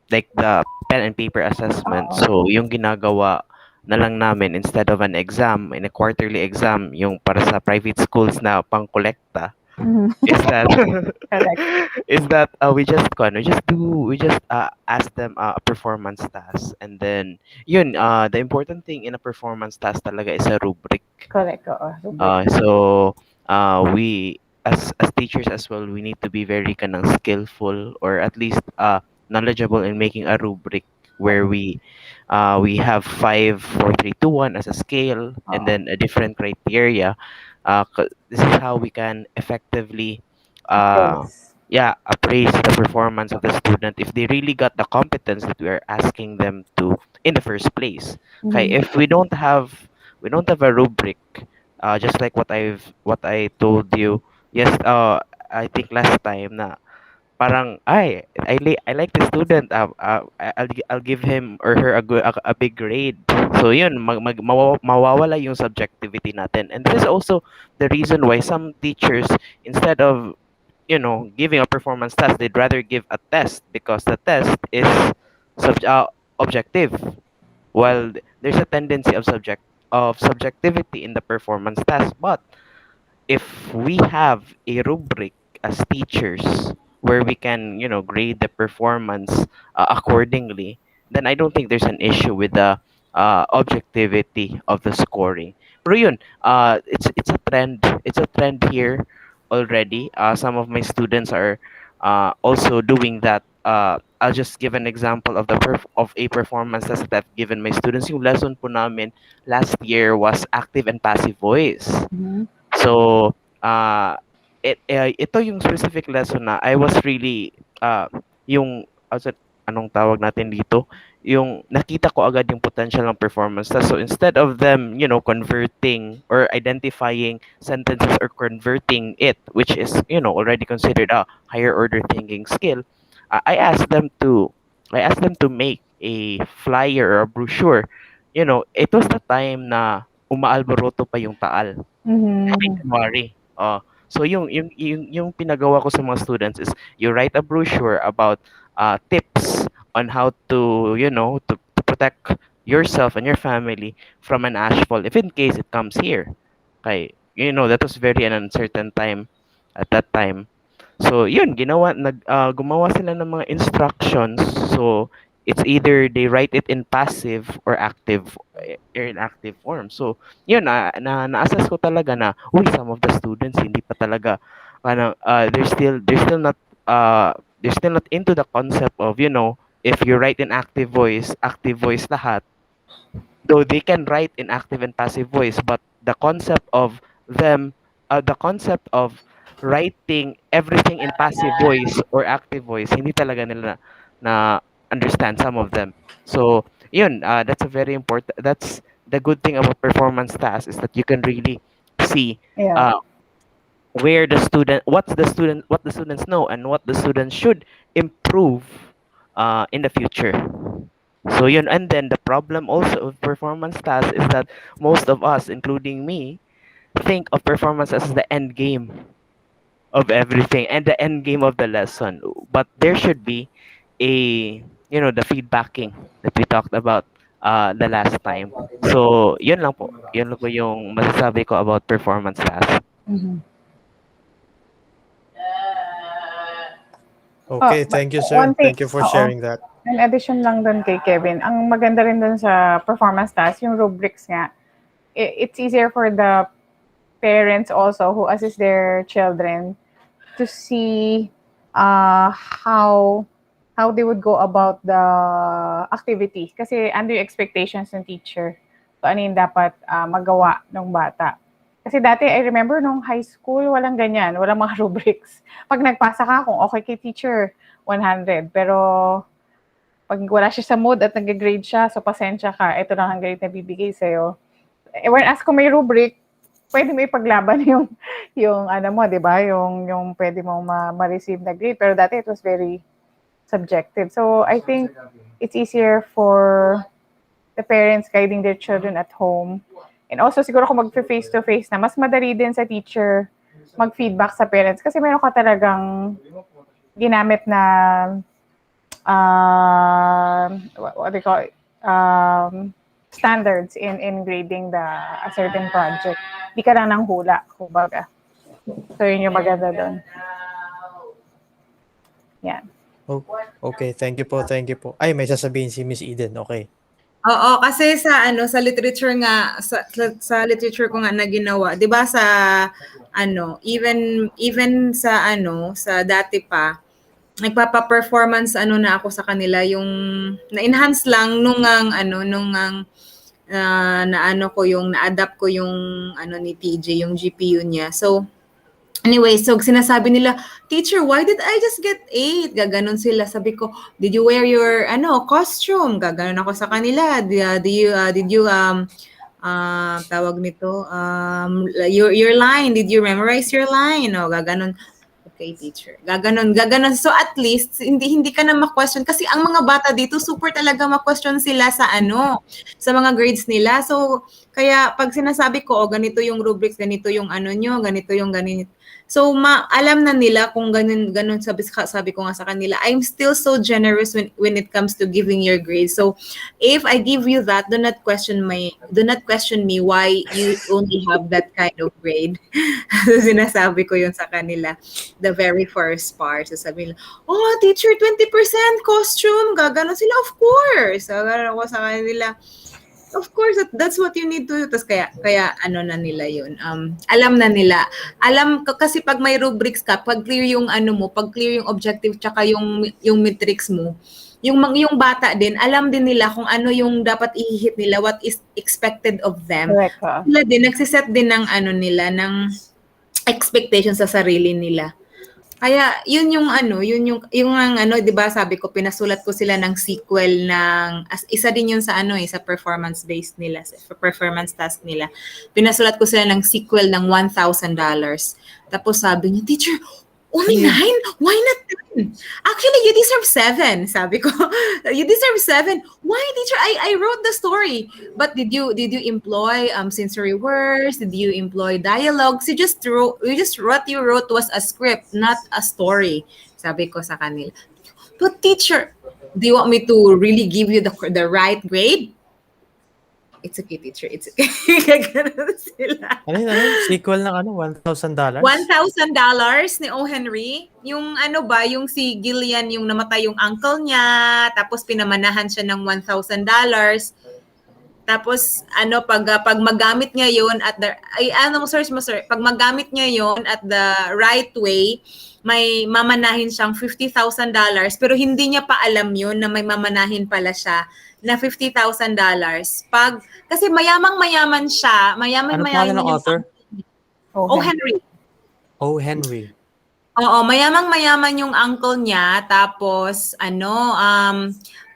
like the pen and paper assessment. So yung ginagawa na lang namin, instead of an exam, in a quarterly exam, yung para sa private schools na pang-kolekta, Mhm. is that Correct. is that we just ask them a performance task, and then yun, the important thing in a performance task talaga is a rubric. Correct. Oo. So we as teachers as well, we need to be very kanang skillful, or at least knowledgeable in making a rubric where we have 5 4 3 2 1 as a scale, and then a different criteria. This is how we can effectively Yes. appraise the performance of the student if they really got the competence that we are asking them to in the first place. Okay, Mhm. if we don't have a rubric, just like what I told you, yes, I think last time na parang I like the student, I'll give him or her a big grade. So yun, mawawala yung subjectivity natin, and this is also the reason why some teachers, instead of giving a performance test, they'd rather give a test, because the test is objective, while there's a tendency of subjectivity in the performance test. But if we have a rubric as teachers where we can grade the performance accordingly, then I don't think there's an issue with the objectivity of the scoring. Pero yun, it's a trend here already. Some of my students are also doing that. I'll just give an example of of a performance test that I've given my students. Yung lesson po namin last year was active and passive voice. Mhm. So, ito yung specific lesson na I was really, yung, anong tawag natin dito? Yung nakita ko agad yung potential ng performance test. So, instead of them, converting or identifying sentences or converting it, which is, already considered a higher order thinking skill, I asked them to make a flyer or a brochure. It was the time na umaalboroto pa yung Taal. Every Mhm. January. So yung pinagawa ko sa mga students is you write a brochure about tips on how to to protect yourself and your family from an ashfall if in case it comes here. Okay, that was very an uncertain time at that time. So yun, gumawa sila ng mga instructions. So it's either they write it in passive or in active form. So yun, na-assess ko talaga na some of the students hindi pa talaga they're still not into the concept of if you write in active voice lahat, though they can write in active and passive voice, but the concept of them the concept of writing everything in passive voice or active voice, hindi talaga nila na understand some of them. So, yun, that's a very important, that's the good thing about performance tasks is that you can really see Yeah. uh, where what the students know and what the students should improve in the future. So yun, and then the problem also of performance tasks is that most of us, including me, think of performance as the end game of everything and the end game of the lesson. But there should be a, the feedbacking that we talked about the last time. So yun lang po. Yun lang po yung masasabi ko about performance tasks. Mhm. Okay, But thank you, one sir. thing, Thank you for oo. sharing that. In addition lang dun kay Kevin, ang maganda rin dun sa performance task, yung rubrics nga, it's easier for the parents also who assist their children to see how they would go about the activity. Kasi under yung expectations ng teacher. So ano yung dapat magawa ng bata. Kasi dati, I remember nung high school, walang ganyan. Walang mga rubrics. Pag nagpasa ka, kung okay kay teacher, 100. Pero pag wala siya sa mood at nag-grade siya, so pasensya ka, ito lang ang grade na bibigay sa'yo. Whereas kung may rubric, pwede mo ipaglaban yung ano mo, 'di ba? Yung pwede mo ma-receive na grade. Pero dati it was very subjective. So I think it's easier for the parents guiding their children at home. And also siguro kung mag-face to face na, mas madali din sa teacher mag-feedback sa parents kasi meron ka talagang ginamit na what do you call it? Standards in grading a certain project. Di ka lang nang hula, kumbaga. So, yun yung maganda doon. Yan. Oh, okay, thank you po, thank you po. Ay, may sasabihin si Miss Eden. Okay. Oo, kasi sa literature nga sa literature ko nga na ginawa, 'di ba sa even sa dati pa nagpapa-performance na ako sa kanila yung na-enhance lang na-adapt ko yung ni TJ, yung GPU niya. So anyway, so sinasabi nila, "Teacher, why did I just get 8?" Gaganon sila. Sabi ko, "Did you wear your costume?" Gaganon ako sa kanila. Did you tawag nito, your line, did you memorize your line? O gaganon. Okay, teacher. Gaganon. So at least hindi ka na ma-question kasi ang mga bata dito super talaga ma-question sila sa sa mga grades nila. So kaya pag sinasabi ko, ganito yung rubrics, ganito yung nyo, ganito yung ganito. So alam na nila kung ganun sabi ko nga sa kanila, I'm still so generous when it comes to giving your grades. So if I give you that, do not question me why you only have that kind of grade. So sinasabi ko yun sa kanila. The very first part, sasabihin nila, "Oh, teacher, 20% costume." Gaganon sila, of course. Gaganon ako sa kanila. Of course, that's what you need to do. Tapos kaya na nila yun. Alam na nila. Alam ko kasi pag may rubrics ka, pag clear yung pag clear yung objective tsaka yung metrics mo, yung bata din, alam din nila kung ano yung dapat i-hit nila, what is expected of them. Correct. Sila din, nagsiset din ng nila, ng expectations sa sarili nila. Kaya yun yung 'di ba sabi ko pinasulat ko sila ng sequel isa din yun sa sa performance based nila, sa performance task nila. Pinasulat ko sila ng sequel ng $1,000. Tapos sabi niya, "Teacher, only 9? Why not 10? Actually, you deserve 7." Sabi ko, "You deserve 7. Why, teacher? I wrote the story. But did you employ sensory words? Did you employ dialogues? You just wrote what you wrote was a script, not a story." Sabi ko sa kanila. "But teacher, do you want me to really give you the right grade?" "It's okay, teacher. It's okay." Ganun sila. Ano yun? Sequel ng $1,000? $1,000 ni O. Henry. Yung yung si Gillian, yung namatay yung uncle niya, tapos pinamanahan siya ng $1,000. Tapos pag magamit niya yon at pag magamit niya yon at the right way, may mamanahin siyang $50,000 pero hindi niya pa alam yun na may mamanahin pala siya na $50,000 kasi mayaman siya, Ano pangalan ng yung author? Oh, Okay. Henry. O. Henry. Oo, mayamang-mayaman yung uncle niya tapos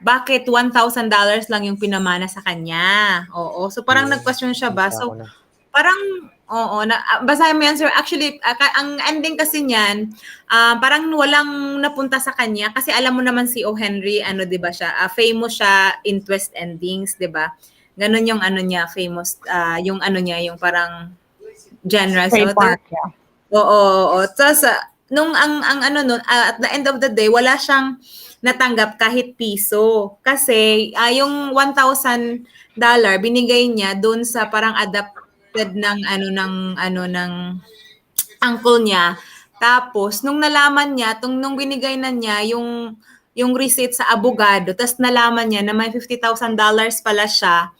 bakit $1,000 lang yung pinamana sa kanya? Oo, so parang Yun, nag-question siya ba? kita ko So na. parang oo, basahin mo yan sir. Actually, ang ending kasi niyan, parang walang napunta sa kanya kasi alam mo naman si O. Henry, 'di ba siya, famous siya in twist endings, 'di ba? Ganon yung niya, famous, yung niya, yung parang genre. So, Trademark, yeah. oo, oo. Tapos, nung ang nun, at the end of the day, wala siyang natanggap kahit piso. Kasi, yung $1,000 binigay niya doon sa parang adopted ng uncle niya. Tapos, nung nalaman niya, nung binigay na niya yung receipt sa abogado, tapos nalaman niya na may $50,000 pala siya,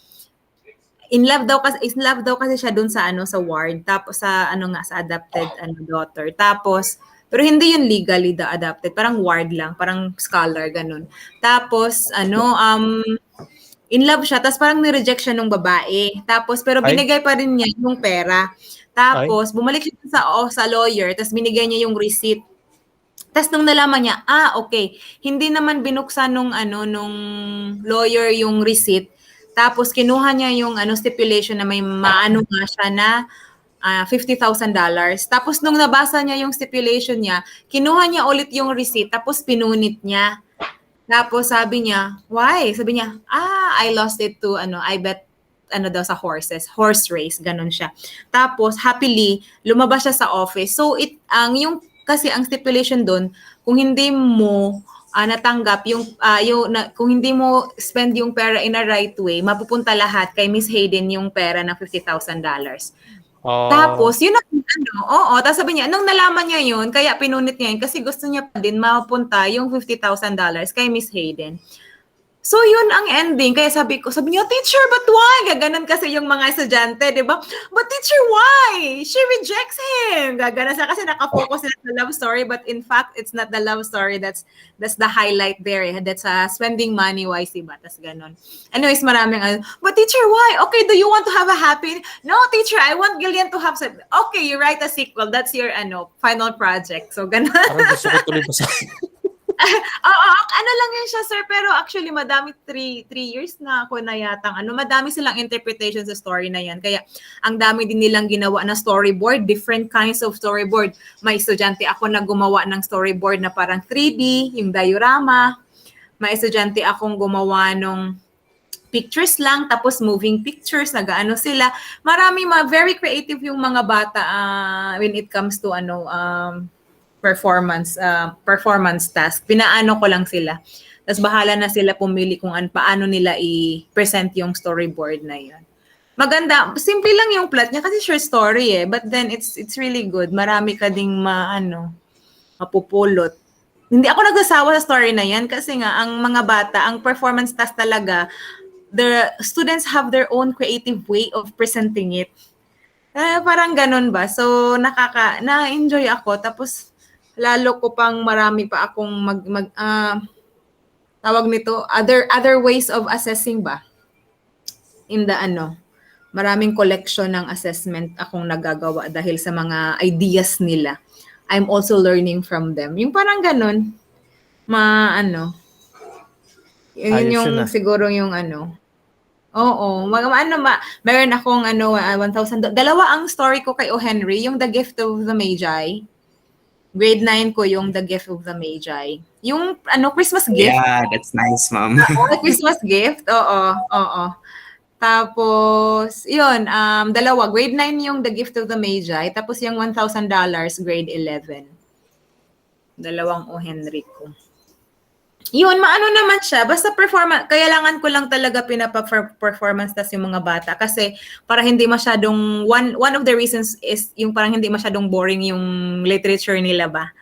in love daw kasi siya dun sa sa ward, tapos sa adopted daughter. Tapos pero hindi yun legally the adopted, parang ward lang, parang scholar ganun. Tapos in love siya, tapos parang ni-reject siya nung babae. Tapos pero Ay? binigay pa rin niya yung pera. Ay? Tapos bumalik siya sa lawyer, tapos binigay niya yung receipt. Tapos nung nalaman niya, okay, hindi naman binuksan nung lawyer yung receipt. Tapos kinuha niya yung stipulation na may maano nga siya na $50,000. Tapos nung nabasa niya yung stipulation niya, kinuha niya ulit yung receipt tapos pinunit niya. Tapos sabi niya, why? Sabi niya, I lost it to I bet daw sa horse race, ganun siya. Tapos happily lumabas siya sa office. So kasi ang stipulation doon, kung hindi mo natanggap kung hindi mo spend yung pera in a right way, mapupunta lahat kay Miss Hayden yung pera ng $50,000. Oh, Tapos, yun oo. Tapos sabi niya, nung nalaman niya yun, kaya pinunit niya yun kasi gusto niya pa din mapunta yung $50,000 kay Miss Hayden. So, yun ang ending. Kaya sabi niya, teacher, but why? Gaganon kasi yung mga estudyante, di ba? But teacher, why? She rejects him. Gaganon siya kasi nakafocus sila sa love story, but in fact, it's not the love story. That's the highlight there. That's spending money wisely ba? Tas ganon. Anyways, maraming but teacher, why? Okay, do you want to have a happy? No, teacher, I want Gillian to have okay, you write a sequel. That's your final project. So, ganon. parang gusto ko tuloy basa. Oo, lang yan siya, sir. Pero actually, madami, 3 years na ako na yatang, madami silang interpretation sa story na yan. Kaya, ang dami din nilang ginawa na storyboard, different kinds of storyboard. May estudyante ako na gumawa ng storyboard na parang 3D, yung diorama. May estudyante akong gumawa nung pictures lang, tapos moving pictures, nagaano sila. Marami, very creative yung mga bata when it comes to performance task. Pinaano ko lang sila. Tapos bahala na sila pumili kung paano nila i-present yung storyboard na yun. Maganda. Simple lang yung plot niya kasi short story But then it's really good. Marami ka ding mapupulot. Hindi ako nagsasawa sa story na yan kasi nga ang mga bata, ang performance task talaga, the students have their own creative way of presenting it. Parang ganun ba? So na-enjoy ako. Tapos lalo ko pang marami pa akong tawag nito, other ways of assessing ba? In the maraming collection ng assessment akong nagagawa dahil sa mga ideas nila. I'm also learning from them. Yung parang ganun, yun Ayos yung yun siguro yung Oo, meron akong 1,000. Dalawa ang story ko kay O. Henry, yung The Gift of the Magi. Grade 9 ko yung The Gift of the Magi. Yung Christmas gift. Yeah, that's nice, ma'am. Christmas gift. Oo. Tapos, yun, dalawa. Grade 9 yung The Gift of the Magi. Tapos yung $1,000, grade 11. Dalawang O. Henry ko. Yun, maano naman siya. Basta performance, kailangan ko lang talaga pinapa-performance tas yung mga bata. Kasi para hindi masyadong, one of the reasons is yung parang hindi masyadong boring yung literature nila ba.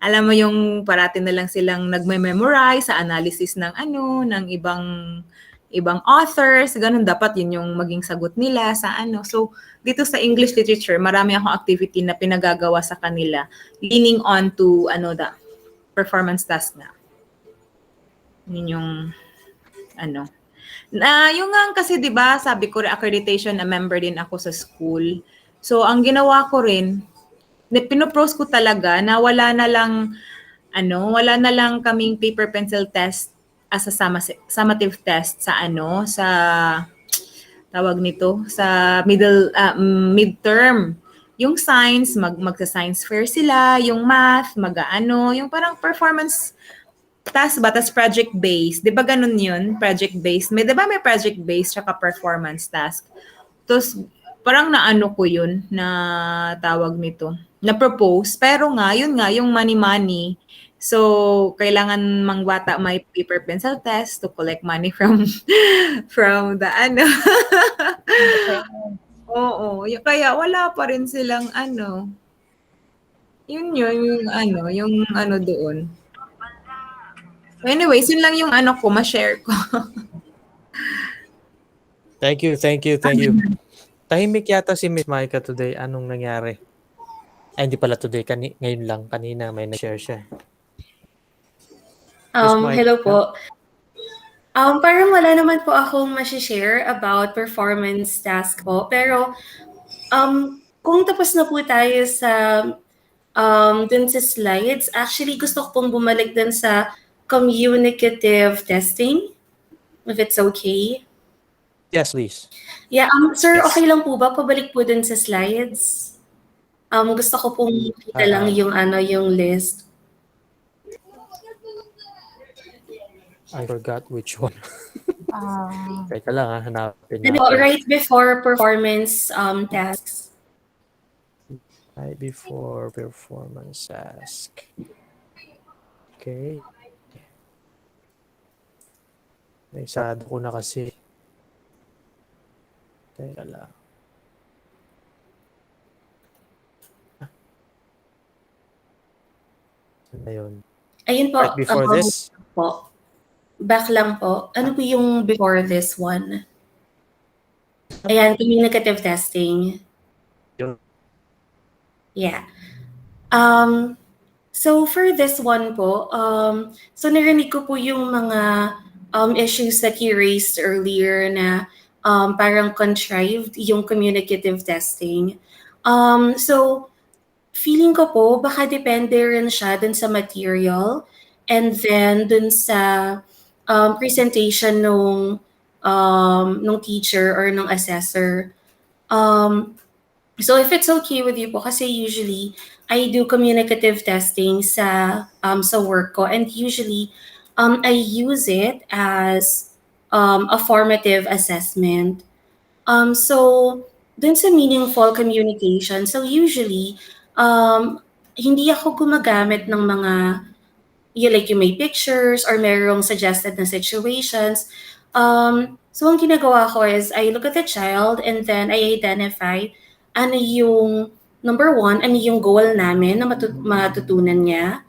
Alam mo yung parati na lang silang nagme-memorize sa analysis ng ng ibang authors, ganun dapat yun yung maging sagot nila sa So, dito sa English literature, marami akong activity na pinagagawa sa kanila, leaning on to the performance task na. Yun yung yung nga kasi 'di ba, sabi ko accreditation na member din ako sa school. So, ang ginawa ko rin, pinoprose ko talaga na wala na lang kaming paper pencil test as a summative test sa tawag nito, sa midterm. Yung science, magsa-science fair sila, yung math, yung parang performance task ba, tas project based. 'Di ba ganun yun? Project based. 'Di ba may project based tsaka performance task? Tapos, parang naano ko yun, na tawag nito, na-propose. Pero nga, yun nga, yung money-money. So, kailangan mangbata may paper pencil test to collect money from from the Oo, kaya wala pa rin silang yung doon. Anyways, yun lang yung ko, ma-share ko. Thank you. Tahimik yata si Miss Maika today. Anong nangyari? Ay, hindi pala today. Ngayon lang. Kanina may nag-share siya. Miss Maika. Hello po. Parang wala naman po akong share about performance task po. Pero, kung tapos na po tayo sa dun sa slides, actually gusto ko pong bumalik dun sa communicative testing, if it's okay. Yes, please. Yeah, sir, Yes. okay lang po ba? Pabalik po dun sa slides. Gusto ko pong makita lang yung list. I forgot which one. Teka lang, hanapin Ano, natin. right before performance tasks. Right before performance task. Okay. Naisado ko na kasi. Teka lang. Ano yun? Ayun po. Right before this? Po. Back lang po. Ano po yung before this one? Ayan, communicative testing. Yun. Yeah. So for this one po, so narinig ko po yung mga issues that you raised earlier na parang contrived yung communicative testing. So feeling ko po baka depende rin siya dun sa material and then dun sa presentation nung teacher or nung assessor. So if it's okay with you po, kasi usually I do communicative testing sa work ko, and usually I use it as a formative assessment. So dun sa meaningful communication, so usually hindi ako gumagamit ng mga yung may pictures or merong suggested na situations. So ang ginagawa ko is I look at the child and then I identify ano yung number one, ano yung goal namin na matutunan niya.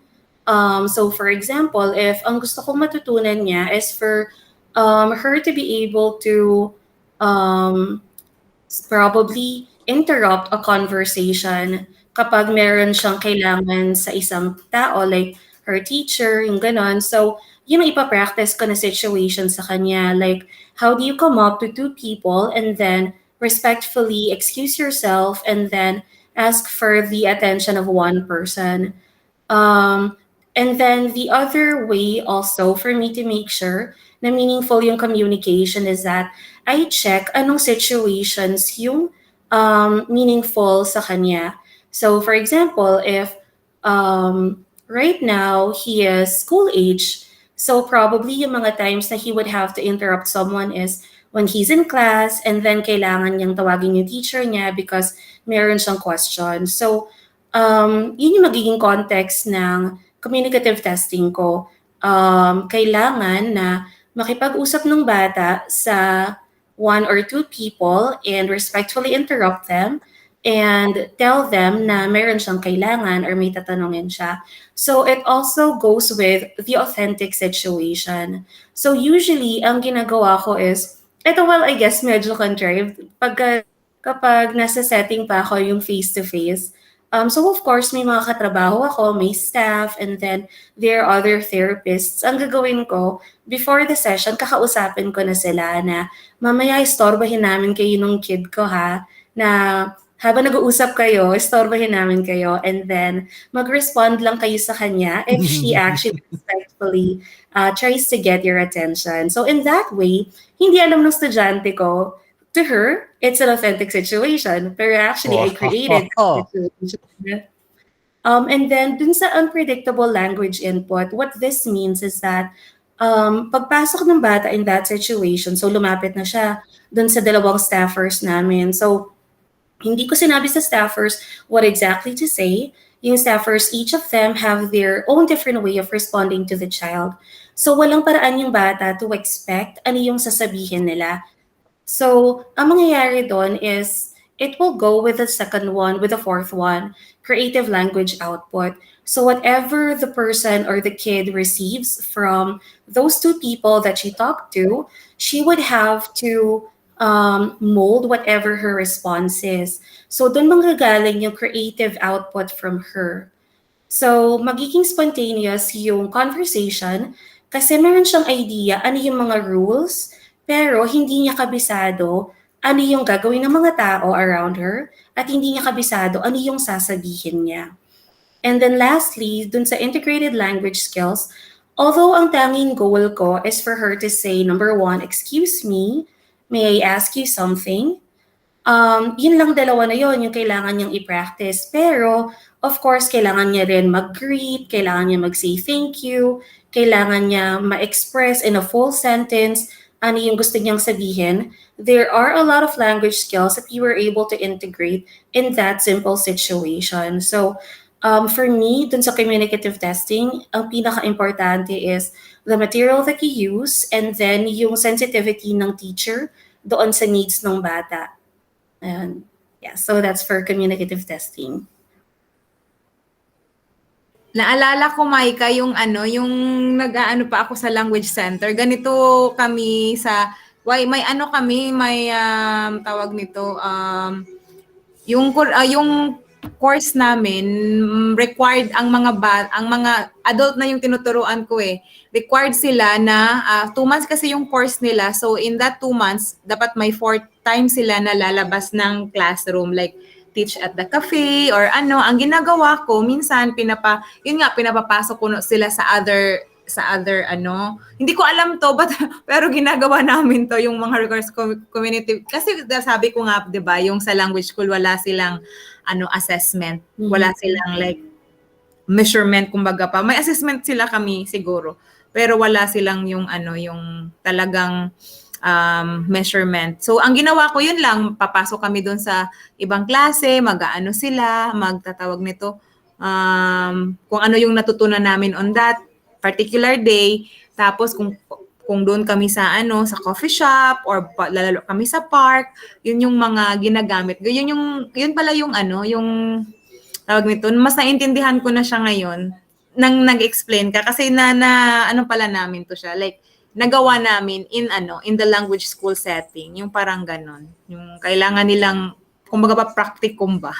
So for example, if ang gusto kong matutunan niya is for her to be able to probably interrupt a conversation kapag meron siyang kailangan sa isang tao, like her teacher, yung ganon. So, yun ang ipapractice ko na situation sa kanya. Like, how do you come up to two people and then respectfully excuse yourself and then ask for the attention of one person? And then the other way also for me to make sure na meaningful yung communication is that I check anong situations yung meaningful sa kanya. So for example, if right now he is school age, so probably yung mga times na he would have to interrupt someone is when he's in class and then kailangan niyang tawagin yung teacher niya because meron siyang question. So yun yung magiging context ng communicative testing ko. Kailangan na makipag-usap ng bata sa one or two people and respectfully interrupt them and tell them na meron siyang kailangan or may tatanungin siya. So it also goes with the authentic situation. So usually, ang ginagawa ko is, I guess medyo contrived, kapag nasa setting pa ako yung face-to-face, so of course, may mga katrabaho ako, may staff, and then there are other therapists. Ang gagawin ko, before the session, kakausapin ko na sila na mamaya istorbahin namin kayo nung kid ko ha, na habang nag-uusap kayo, istorbohin namin kayo, and then mag-respond lang kayo sa kanya if she actually respectfully tries to get your attention. So in that way, hindi alam ng estudyante ko, to her, it's an authentic situation. Pero actually, I created that situation. And then, dun sa unpredictable language input, what this means is that pagpasok ng bata in that situation, so lumapit na siya dun sa dalawang staffers namin. So, hindi ko sinabi sa staffers what exactly to say. Yung staffers, each of them have their own different way of responding to the child. So, walang paraan yung bata to expect ano yung sasabihin nila. So, ang mangyayari doon is it will go with the second one, with the fourth one, creative language output. So, whatever the person or the kid receives from those two people that she talked to, she would have to mold whatever her response is. So, doon manggagaling yung creative output from her. So, magiging spontaneous yung conversation kasi meron siyang idea ano yung mga rules, pero hindi niya kabisado ano yung gagawin ng mga tao around her at hindi niya kabisado ano yung sasabihin niya. And then lastly, dun sa integrated language skills, although ang tanging goal ko is for her to say, number one, excuse me, may I ask you something? Yun lang dalawa na yun yung kailangan niyang i-practice. Pero, of course, kailangan niya rin mag-greet, kailangan niya mag-say thank you, kailangan niya ma-express in a full sentence ano yung gusto niyang sabihin. There are a lot of language skills that you were able to integrate in that simple situation. So, for me, dun sa communicative testing, ang pinaka-importante is the material that you use and then yung sensitivity ng teacher doon sa needs ng bata. And yeah, so that's for communicative testing. Naalala ko, Maika, yung yung nag-aano pa ako sa language center. Ganito kami may may tawag nito, yung course namin required ang mga adult na yung tinuturuan ko required sila na 2 months kasi yung course nila, so in that 2 months dapat may 4 times sila na lalabas ng classroom, like teach at the cafe or ang ginagawa ko minsan pinapapasok ko sila sa other hindi ko alam to but pero ginagawa namin to yung mga regards community kasi sabi ko nga 'di ba yung sa language school wala silang assessment, wala silang like measurement kumbaga pa, may assessment sila kami siguro pero wala silang yung yung talagang measurement. So ang ginawa ko yun lang, papasok kami doon sa ibang klase, mag-aano sila, magtatawag nito kung ano yung natutunan namin on that particular day, tapos kung doon kami sa sa coffee shop or lalo kami sa park, yun yung mga ginagamit. Yun pala yung yung tawag nito, mas naintindihan ko na siya ngayon nang nag-explain ka kasi na pala namin to siya, like nagawa namin in the language school setting, yung parang ganon, yung kailangan nilang kumbaga pa practicum ba,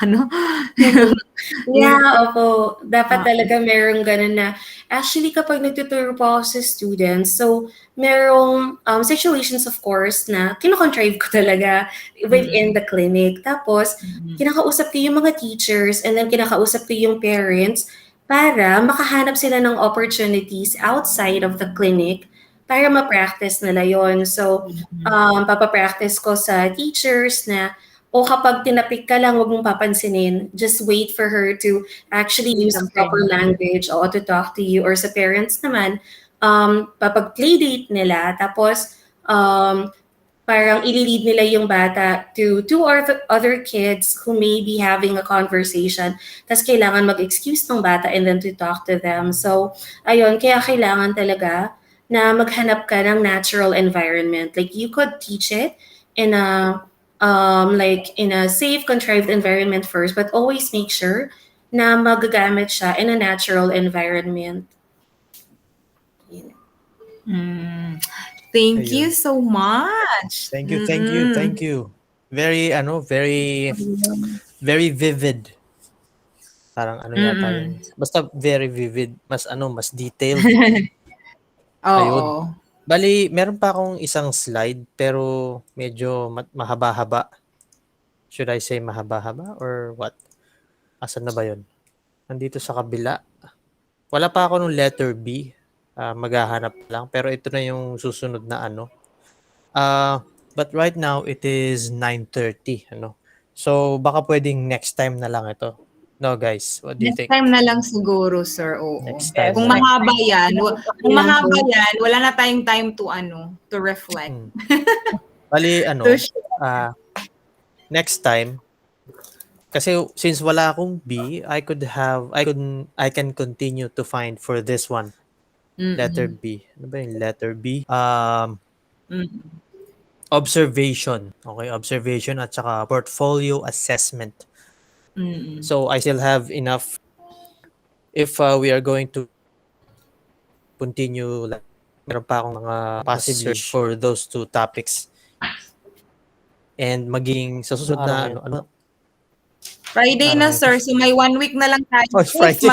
Yeah, opo. Dapat talaga merong ganun na. Actually, kapag nagtuturo po ako sa students, so merong situations, of course, na kinocontrive ko talaga within the clinic. Tapos, kinakausap ko yung mga teachers and then kinakausap ko yung parents para makahanap sila ng opportunities outside of the clinic para ma-practice nila yon. So, papapractice ko sa teachers na o kapag tinapik ka lang, wag mong papansinin. Just wait for her to actually use the proper language o to talk to you. Or sa parents naman, papag playdate nila, tapos parang i-lead nila yung bata to two or other kids who may be having a conversation. Tapos kailangan mag-excuse ng bata and then to talk to them. So, ayun, kaya kailangan talaga na maghanap ka ng natural environment. Like you could teach it in a like in a safe, contrived environment first, but always make sure na magagamit siya in a natural environment. Thank you so much. Thank you. Very very vivid. Parang yata yun. Basta very vivid, mas detailed. Ayun. Bali, meron pa akong isang slide pero medyo mahaba-haba. Should I say mahaba-haba or what? Asan na ba yun? Nandito sa kabila. Wala pa ako nung letter B. Maghahanap lang. Pero ito na yung susunod na ano. But right now, it is 9:30. Ano? So, baka pwedeng next time na lang ito. No, guys? What do you Next think? time na lang siguro, sir. Oo. Next time Kung na lang. mahaba yan, kung lang mahaba po. yan, wala na tayong time to to reflect. Bali, To share. next time, kasi since wala akong B, I can continue to find for this one. Letter Mm-mm. B. Ano ba yung letter B? Mm-mm. Observation. Okay, observation at saka portfolio assessment. Mm-mm. So I still have enough if we are going to continue, like, meron pa akong mga possible search for those two topics. And maging sa susunod na ano, Friday na, sir. So may 1 week na lang tayo. Oh, If Friday.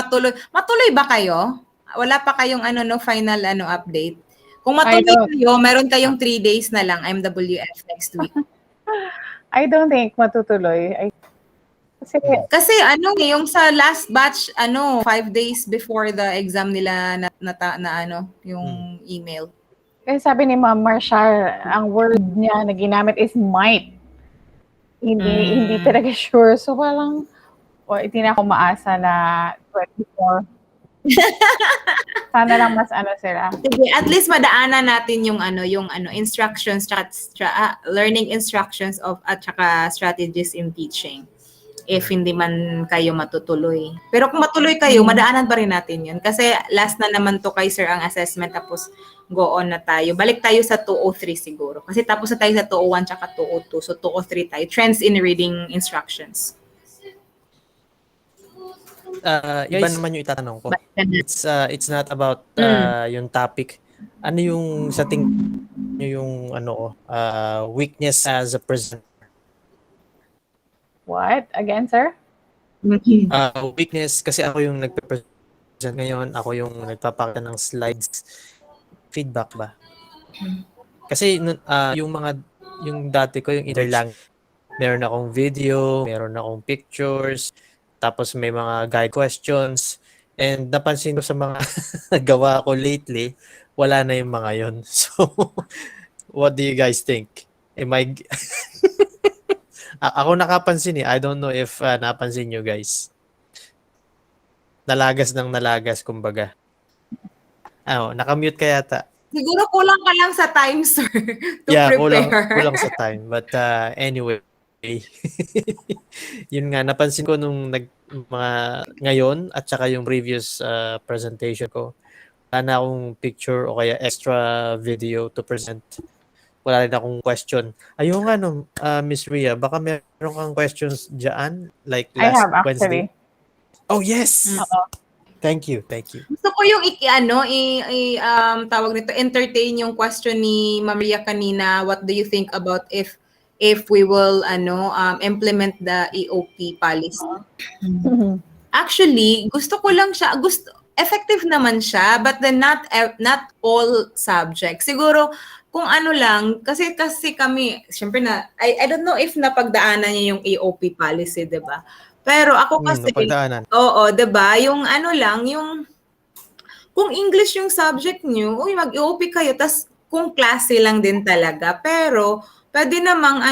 matuloy ba kayo? Wala pa kayong final update? Kung I matuloy don't. kayo, meron kayong 3 days na lang MWF next week. I don't think matutuloy. Kasi Kasi yung sa last batch, 5 days before the exam nila yung email. kasi sabi ni Ma'am Marshall, ang word niya na ginamit is might. Hindi talaga sure. So walang, hindi na ako maasa na 24. Sana lang mas sila. Sige, at least madaanan natin yung instructions, learning instructions at saka strategies in teaching. If hindi man kayo matutuloy. Pero kung matuloy kayo, madaanan pa rin natin yun. Kasi last na naman to kay sir ang assessment, tapos go on na tayo. Balik tayo sa 203 siguro. Kasi tapos na tayo sa 201 tsaka 202. So 203 tayo. Trends in reading instructions. iba naman yung itatanong ko. It's not about yung topic. Ano yung sa tingin nyo yung weakness as a presenter? What? Again, sir? Weakness kasi ako yung nagpe-present ngayon, ako yung nagpapakita ng slides. Feedback ba? Kasi yung dati ko yung interlang, meron akong video, meron akong pictures, tapos may mga guide questions, and napansin ko sa mga gawa ko lately, wala na yung mga yon. So, what do you guys think? Am I ako nakapansin I don't know if napansin nyo guys. Nalagas kumbaga. Nakamute ka yata. Siguro kulang ka lang sa time, sir, to prepare. Kulang sa time. But anyway, yun nga, napansin ko nung mga ngayon at saka yung previous presentation ko, wala na akong picture o kaya extra video to present. Wala rin akong question. Ayun nga Miss Ria, baka meron kang questions dyan? Like I last have Wednesday? actually. Oh, yes! Thank you. Gusto ko yung tawag nito, entertain yung question ni Maria kanina. What do you think about if we will implement the EOP policy? Actually, gusto ko lang siya, effective naman siya, but then not all subjects. Siguro kung lang, kasi kami, syempre I don't know if napagdaanan niya yung EOP policy, 'di ba? Pero ako kasi, oo, 'di ba? Yung lang, yung kung English yung subject niyo, mag-EOP kayo, tas kung klase lang din talaga. Pero pwede namang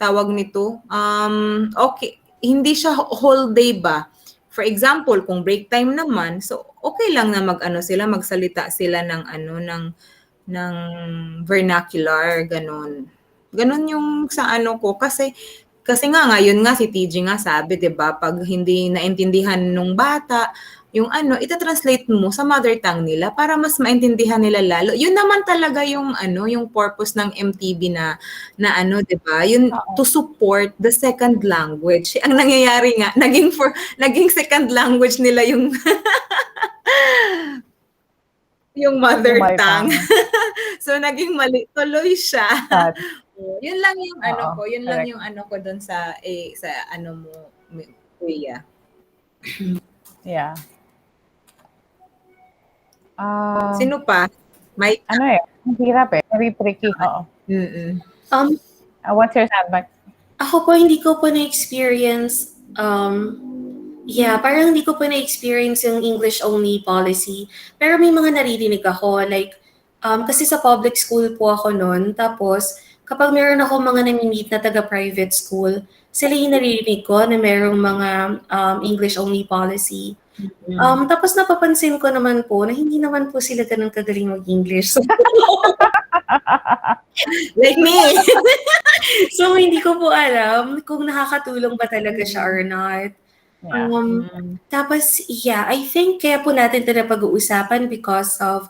tawag nito, okay, hindi siya whole day ba? For example, kung break time naman, so okay lang na magsalita sila ng ng vernacular, ganun. Ganun yung sa ko kasi nga ngayon nga si TG nga sabi, 'di ba, pag hindi naintindihan nung bata, yung ita-translate mo sa mother tongue nila para mas maintindihan nila lalo. Yun naman talaga yung yung purpose ng MTB na 'di ba? Yun to support the second language. Ang nangyayari nga, naging second language nila yung yung mother tongue. So naging mali tuloy siya. Yun lang yung yun lang yung ko doon sa mo, Kuya. Yeah. Sino pa? May ang hirap very tricky. Oo. What's your sandbag? Ako po, hindi ko po na-experience, parang hindi ko po na-experience yung English-only policy. Pero may mga naririnig ako, like, kasi sa public school po ako noon, tapos kapag meron ako mga nami-meet na taga-private school, sila yung naririnig ko na merong mga English-only policy. Tapos napapansin ko naman po na hindi naman po sila ganun kagaling mag-English. So, Like me. so hindi ko po alam kung nakakatulong ba talaga siya or not. Yeah. Tapos, I think kaya po natin ito na pag-uusapan because of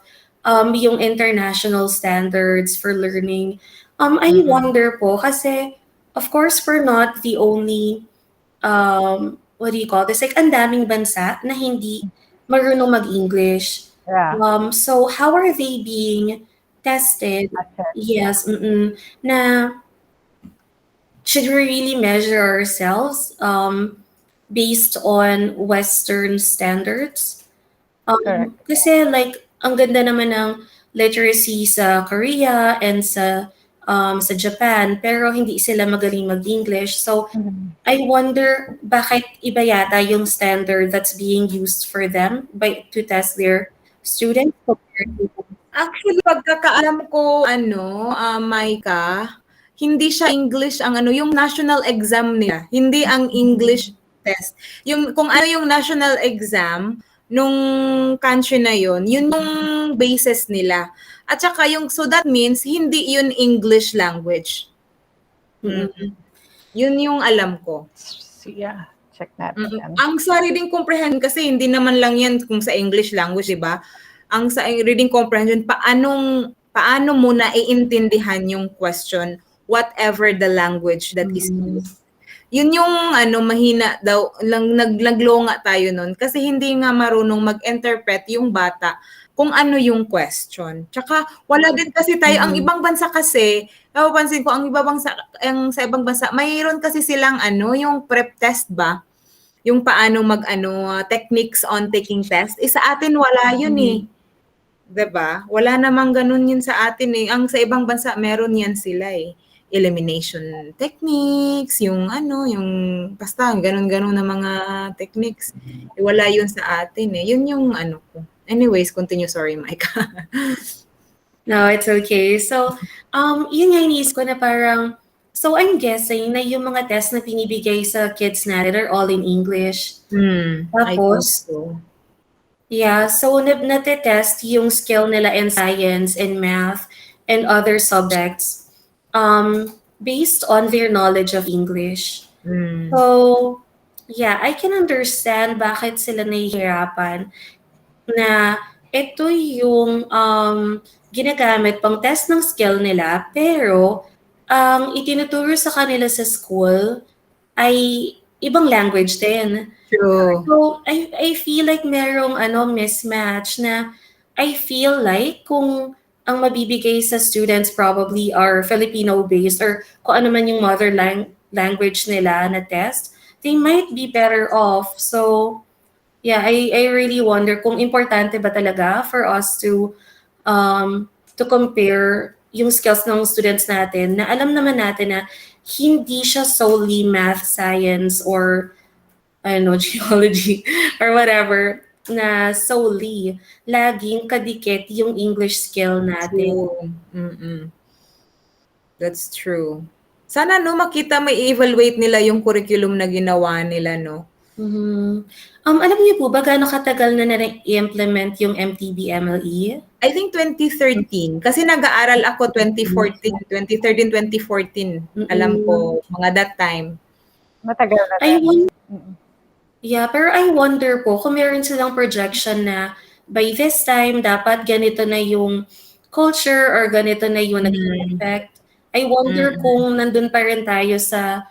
yung international standards for learning. I wonder po kasi, of course, we're not the only, what do you call this? Like, ang daming bansa na hindi marunong mag-English. Yeah. So, how are they being tested? Assessed. Yes, na should we really measure ourselves based on Western standards? Correct. Kasi like, ang ganda naman ng literacy sa Korea and sa Japan, pero hindi sila magaling mag-English. So, I wonder bakit iba yata yung standard that's being used for them to test their students compared to Actually, pagkakaalam ko, Maika, hindi siya English ang yung national exam nila. Hindi ang English test. Yung, kung ano yung national exam nung country na yun yung basis nila. At saka so that means, hindi yun English language. Yun yung alam ko. So, yeah. Check natin yan. Ang sa reading comprehension kasi hindi naman lang yan kung sa English language, di ba? Ang sa reading comprehension, paano mo na iintindihan yung question, whatever the language that is used. Yun yung mahina daw, naglonga tayo nun kasi hindi nga marunong mag-interpret yung bata kung ano yung question. Tsaka wala din kasi tayo, ang ibang bansa kasi, napapansin ko, sa ibang bansa, mayroon kasi silang yung prep test ba? Yung paano techniques on taking test. Sa atin wala yun eh. 'Di ba? Wala namang ganun yun sa atin eh. Ang sa ibang bansa meron yan sila eh. Elimination techniques, yung basta ganun-ganun na mga techniques. Wala yun sa atin eh. Yun yung ko. Anyways, continue. Sorry, Micah. No, it's okay. So, yun nga iniisip ko na parang, so I'm guessing na yung mga test na pinibigay sa kids natin are all in English. I think Tapos, so. yeah, so natetest yung skill nila in science and math and other subjects based on their knowledge of English. So, yeah, I can understand bakit sila nahihirapan na ito yung ginagamit pang test ng skill nila, pero ang itinuturo sa kanila sa school ay ibang language din. True. So, I feel like merong mismatch na I feel like kung ang mabibigay sa students probably are Filipino-based or kung ano man yung mother language nila na test, they might be better off. So, yeah, I really wonder kung importante ba talaga for us to compare yung skills ng students natin na alam naman natin na hindi siya solely math, science, or geology or whatever na solely laging kadikit yung English skill natin. True. That's true. Sana makita may evaluate nila yung curriculum na ginawa nila, no? Alam niyo po ba gaano katagal na na-implement yung MTB-MLE? I think 2013. Kasi nag-aaral ako 2014. 2013, 2014. Alam ko, mga that time. Matagal na. Yeah, pero I wonder po kung meron silang projection na by this time, dapat ganito na yung culture or ganito na yung naging effect. I wonder kung nandun pa rin tayo sa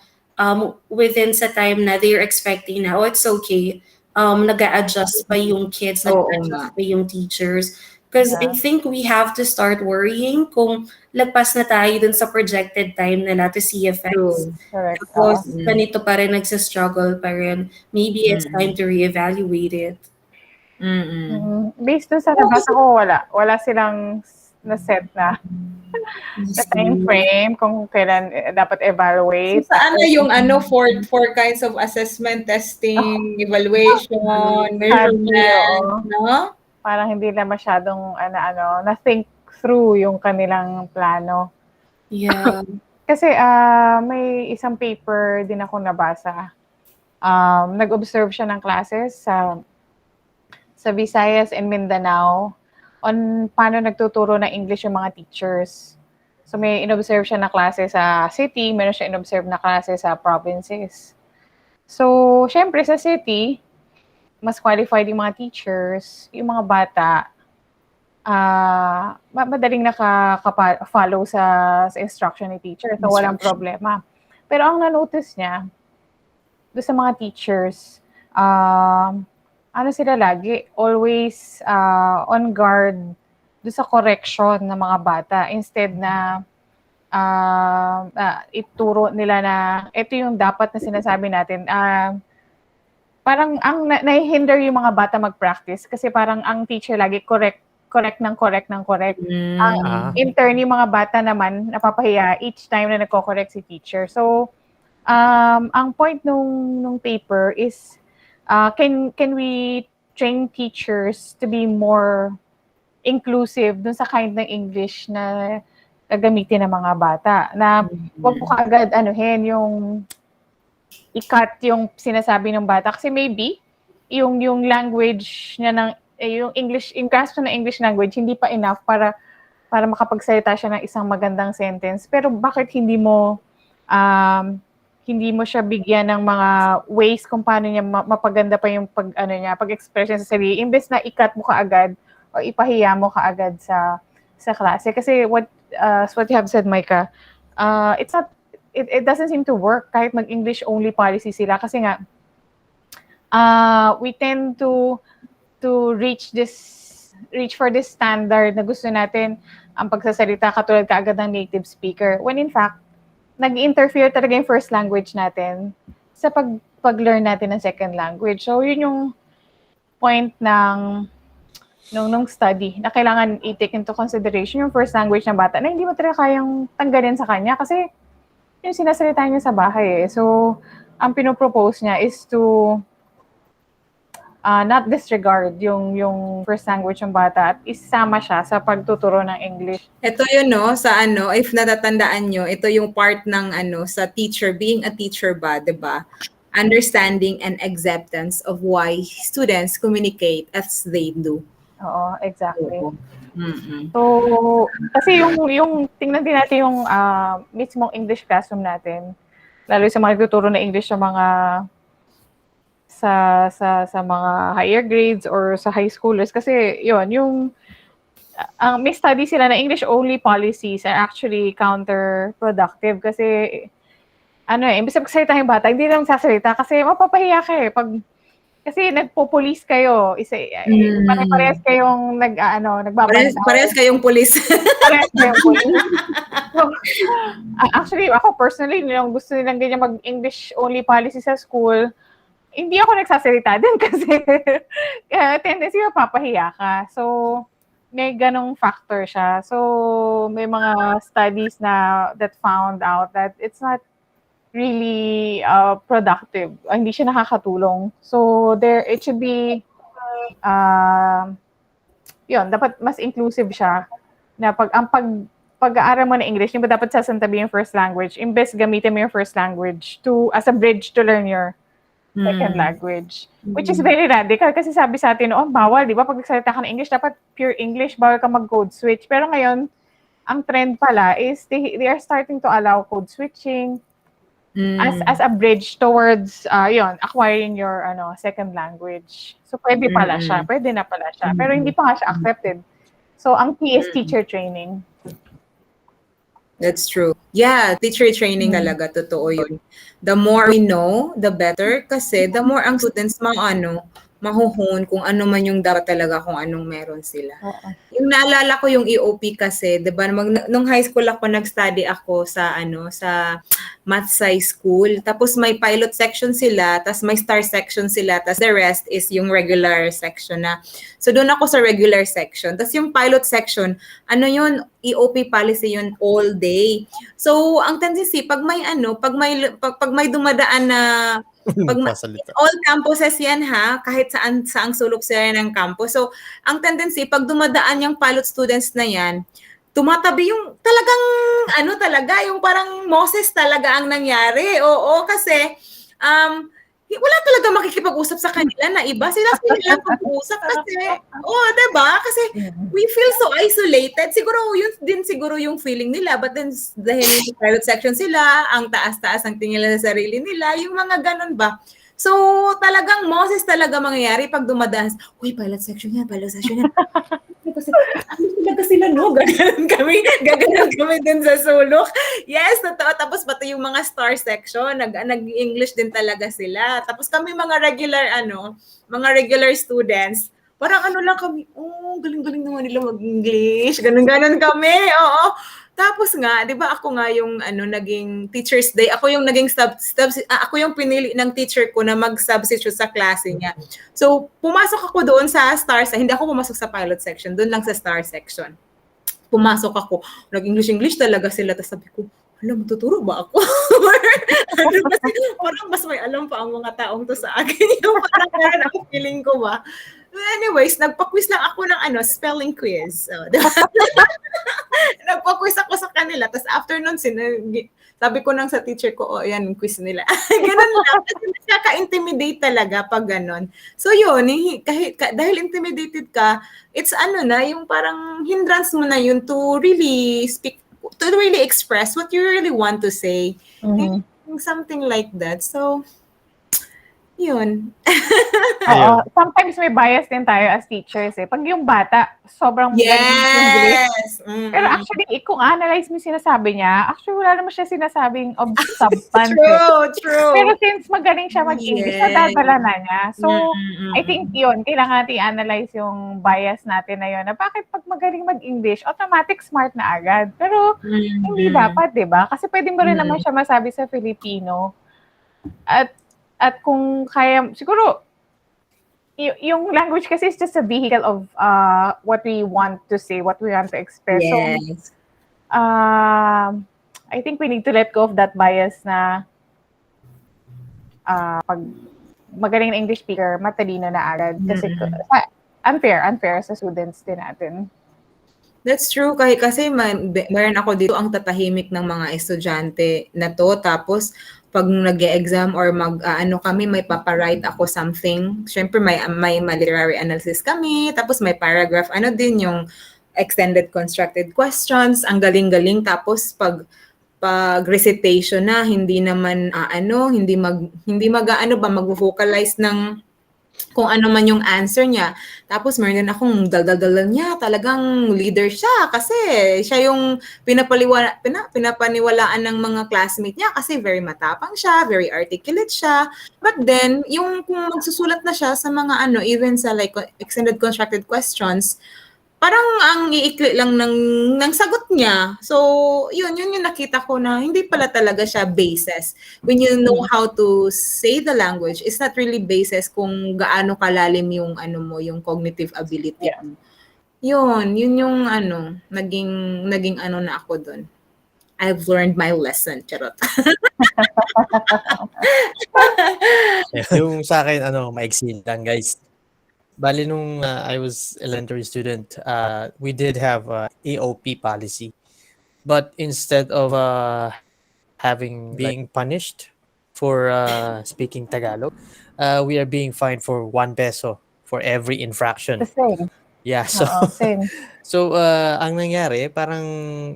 within sa time na they're expecting na, it's okay. Nag-a-adjust pa yung kids, nag-a-adjust pa yung teachers. Because I think we have to start worrying kung lagpas na tayo dun sa projected time nila to see effects. Correct. Tapos ganito pa rin, nagsa-struggle pa rin. Maybe it's time to reevaluate it. Based dun sa nabasa ko, wala silang na set na time frame kung kailan dapat So, evaluate. saan na yung four kinds of assessment, testing, evaluation, Sadly, measurement, oo. no? Parang hindi na masyadong na-think through yung kanilang plano. Yeah. Kasi may isang paper din ako nabasa. Nag-observe siya ng classes sa Visayas and Mindanao on paano nagtuturo ng English yung mga teachers. So may inobserve siya na klase sa city, meron siya inobserve na klase sa provinces. So, syempre sa city, mas qualified yung mga teachers, yung mga bata, madaling nakaka-follow sa instruction ni teacher. So, walang problema. Pero ang na-notice niya, doon sa mga teachers, ano sila lagi, always on guard doon sa correction ng mga bata instead na ituro nila na ito yung dapat na sinasabi natin. Parang ang nahihinder yung mga bata mag-practice kasi parang ang teacher lagi correct ng correct. Ang intern yung mga bata naman napapahiya each time na nagko-correct si teacher. So, ang point nung paper is can we train teachers to be more inclusive dun sa kind ng English na gagamitin ng mga bata, na wag mo kaagad yung i-cut yung sinasabi ng bata kasi maybe yung language niya yung English, yung grasp ng English language hindi pa enough para makapagsalita siya ng isang magandang sentence. Pero bakit hindi mo siya bigyan ng mga ways kung paano niya mapaganda pa yung pag-express niya sa sarili imbes na i-cut mo kaagad o ipahiya mo kaagad sa klase. Kasi what you have said, Micah, it doesn't seem to work kahit mag-English only policy sila kasi nga we tend to reach for this standard na gusto natin ang pagsasalita katulad kaagad ng native speaker when in fact nag-interfere talaga yung first language natin sa pag-learn natin ng second language. So yun yung point nung study na kailangan i-take into consideration yung first language ng bata na hindi mo talaga kayang tanggalin sa kanya kasi yung sinasalita niya sa bahay eh. So, ang pinopropose niya is to not disregard yung first language ng bata at isama siya sa pagtuturo ng English. Ito yun, no, sa if natatandaan nyo, ito yung part ng sa teacher, being a teacher ba, di ba? Understanding and acceptance of why students communicate as they do. Oo, exactly. Mm-mm. So, kasi yung tingnan din natin yung mismong English classroom natin, lalo sa mga nagtuturo na English sa mga sa mga higher grades or sa high schoolers kasi yung may study sila na English only policies are actually counterproductive kasi imbes na magsalita yung bata, hindi lang sasalita kasi mapapahiya ka eh kasi nagpo-police kayo, pare-parehas kayong nagbabanta. Parehas kayong pulis. Parehas kayong pulis. So, actually, ako personally, nung gusto nilang ganyan mag-English only policy sa school, hindi ako nagsasalita din kasi tendency mapapahiya ka. So, may ganong factor siya. So, may mga studies that found out that it's not really productive. Hindi siya nakakatulong. So, it should be, dapat mas inclusive siya. Na pag-aaral mo na English, hindi ba dapat sasantabi yung first language? Imbes gamitin mo yung first language as a bridge to learn your second language. Which is very radical kasi sabi sa atin, bawal, di ba? Pag nagsalita ka ng English, dapat pure English, bawal ka mag-code switch. Pero ngayon, ang trend pala is they are starting to allow code switching, as a bridge towards acquiring your second language. So pwede na pala siya. Pero hindi pa nga siya accepted. So ang key is teacher training. That's true. Yeah, teacher training talaga, totoo yun. The more we know, the better kasi the more ang students mahuhon kung ano man yung dapat talaga kung anong meron sila. Oo. Yung naalala ko yung EOP kasi, 'di ba, nung high school ako nag-study ako sa sa math science school. Tapos may pilot section sila, tapos may star section sila, tapos the rest is yung regular section na. So doon ako sa regular section. Tapos yung pilot section, ano yun, EOP policy yun all day. So ang tendency pag may pag may dumadaan na Nagpasalita. all campuses yan ha, kahit saang sulok sila ng campus. So, ang tendency, pag dumadaan yung pilot students na yan, tumatabi yung talagang, yung parang Moses talaga ang nangyari. Oo, kasi, wala talaga makikipag-usap sa kanila na iba. Sila lang pag-uusap kasi, diba? Kasi we feel so isolated. Siguro, yun din siguro yung feeling nila. But then, dahil yung private section sila, ang taas-taas ang tingin nila sa sarili nila, yung mga ganun ba? So, talagang Moses talaga mangyayari pag dumadaan. Uy, pilot section yan. Kasi, talaga sila, no? Gaganon kami din sa sulok. Yes, totoo. Tapos pati yung mga star section, nag-English din talaga sila. Tapos kami mga regular students, parang lang kami, galing-galing naman nila mag-English. Ganon-ganon kami, oo. Tapos nga, 'di ba ako nga yung naging Teachers Day. Ako yung naging ako yung pinili ng teacher ko na mag-substitute sa klase niya. So, pumasok ako doon sa hindi ako pumasok sa pilot section, doon lang sa star section. Pumasok ako, nag-English talaga sila. Tapos sabi ko, matuturo ba ako? Kasi parang mas may alam pa ang mga taong to sa akin. Yung parang meron ako feeling ko ba. Anyways, nagpa-quiz lang ako ng spelling quiz. So, nagpa-quiz ako sa kanila. Tapos after nun, sabi ko nang sa teacher ko, yan, quiz nila. Ganun lang. Kasi nakaka-intimidate talaga pag ganun. So yun, dahil intimidated ka, it's yung parang hindrance mo na yun to really express what you really want to say. Mhm. Something like that. So, yun. Oo. Sometimes may bias din tayo as teachers eh. Pag yung bata, sobrang galing ng English. Yes! Pero actually, kung analyze mo yung sinasabi niya, actually wala naman siya sinasabing substance. True. Pero since magaling siya mag-English, Yes. nadadala na niya. So, Mm-mm. I think yun, kailangan natin i-analyze yung bias natin na yun, na bakit pag magaling mag-English, automatic smart na agad. Pero, hindi dapat, di ba? Kasi pwede mo rin naman siya masabi sa Filipino. At kung kaya, siguro, yung language kasi is just a vehicle of what we want to say, what we want to express. Yes. So, I think we need to let go of that bias na pag magaling na English speaker, matalino na agad. Kasi unfair sa students din natin. That's true. Kasi meron ako dito ang tatahimik ng mga estudyante na to. Tapos, pag nag-exam or kami, may paparite ako something. Siyempre, may literary analysis kami. Tapos, may paragraph, din yung extended constructed questions. Ang galing-galing. Tapos, pag recitation na, hindi naman, mag-vocalize ng kung ano man yung answer niya. Tapos meron din akong daldal niya, talagang leader siya kasi siya yung pinapaniwalaan ng mga classmate niya kasi very matapang siya, very articulate siya. But then, kung magsusulat na siya sa mga even sa like extended constructed questions, parang ang iikli lang ng sagot niya. So, yun yung nakita ko na hindi pala talaga siya basis. When you know how to say the language, it's not really basis kung gaano kalalim yung yung cognitive ability. Yeah. Yun yung naging na ako dun. I've learned my lesson. Charot. Yung sa akin, maiksi lang, guys. Bali nung I was elementary student, we did have AOP policy. But instead of being punished for speaking Tagalog, we are being fined for 1 peso for every infraction. The same. Yeah, so Same. so ang nangyari, parang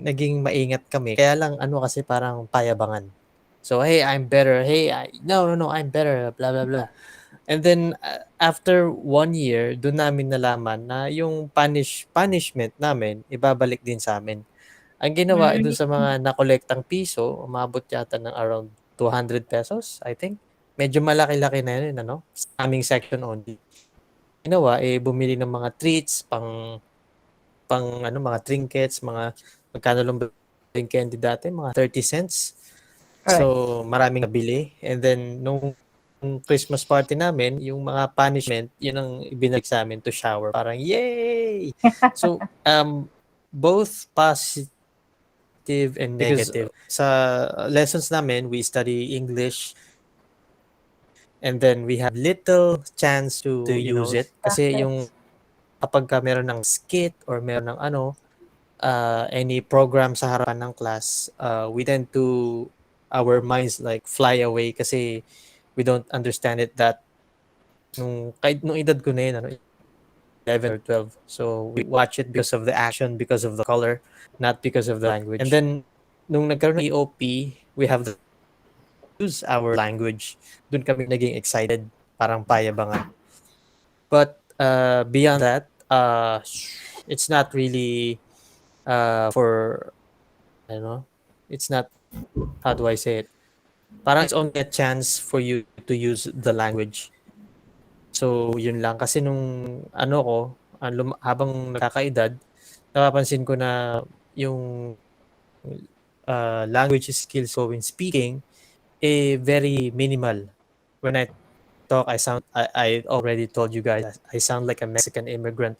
naging maingat kami. Kaya lang kasi parang payabangan. So, hey, I'm better. Hey, no, I'm better. Blah blah blah. And then after 1 year, doon namin nalaman na yung punishment namin ibabalik din sa amin. Ang ginawa doon sa mga nakolektang piso, umabot yata ng around 200 pesos, I think. Medyo malaki-laki na yun, sa aming section only. ginawa, bumili ng mga treats, pang ano, mga trinkets, mga magkano lang ba yung candy dati? Mga 30 cents. So, maraming nabili. And then, nung Christmas party namin, yung mga punishment, yun ang ibinalik sa amin to shower. Parang, yay! So, both positive and negative. Sa lessons namin, we study English, and then we have little chance to use it. Kasi yung kapag meron ng skit or meron ng any program sa harapan ng class, we tend to, our minds like fly away kasi we don't understand it that kahit nung edad ko na yun, 11 or 12. So we watch it because of the action, because of the color, not because of the language. And then nung nagkaroon ng EOP, we have to use our language. Doon kami naging excited, parang payabangan. But beyond that, it's not really for, it's not, how do I say it? Parang it's only a chance for you to use the language. So, yun lang. Kasi nung habang nagkakaedad, napapansin ko na yung language skills ko when speaking, very minimal. When I talk, I already told you guys, I sound like a Mexican immigrant.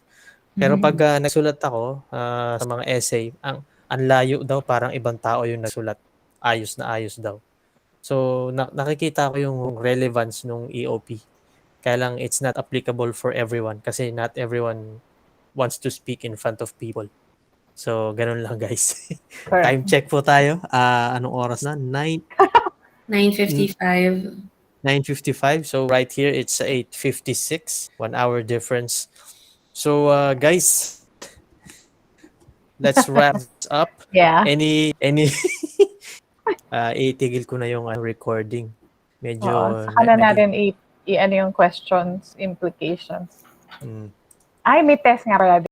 Pero pag nagsulat ako sa mga essay, ang layo daw, parang ibang tao yung nagsulat. Ayos na ayos daw. So, nakikita ko yung relevance ng EOP. Kaya lang, it's not applicable for everyone kasi not everyone wants to speak in front of people. So, ganun lang guys. Time check po tayo. Anong oras na? 9:55. 9:55. So, right here, it's 8:56. 1 hour difference. So, guys, let's wrap this up. Yeah. Any itigil ko na yung recording. Medyo Saka na natin ano yung questions, implications. Ay, may test nga pala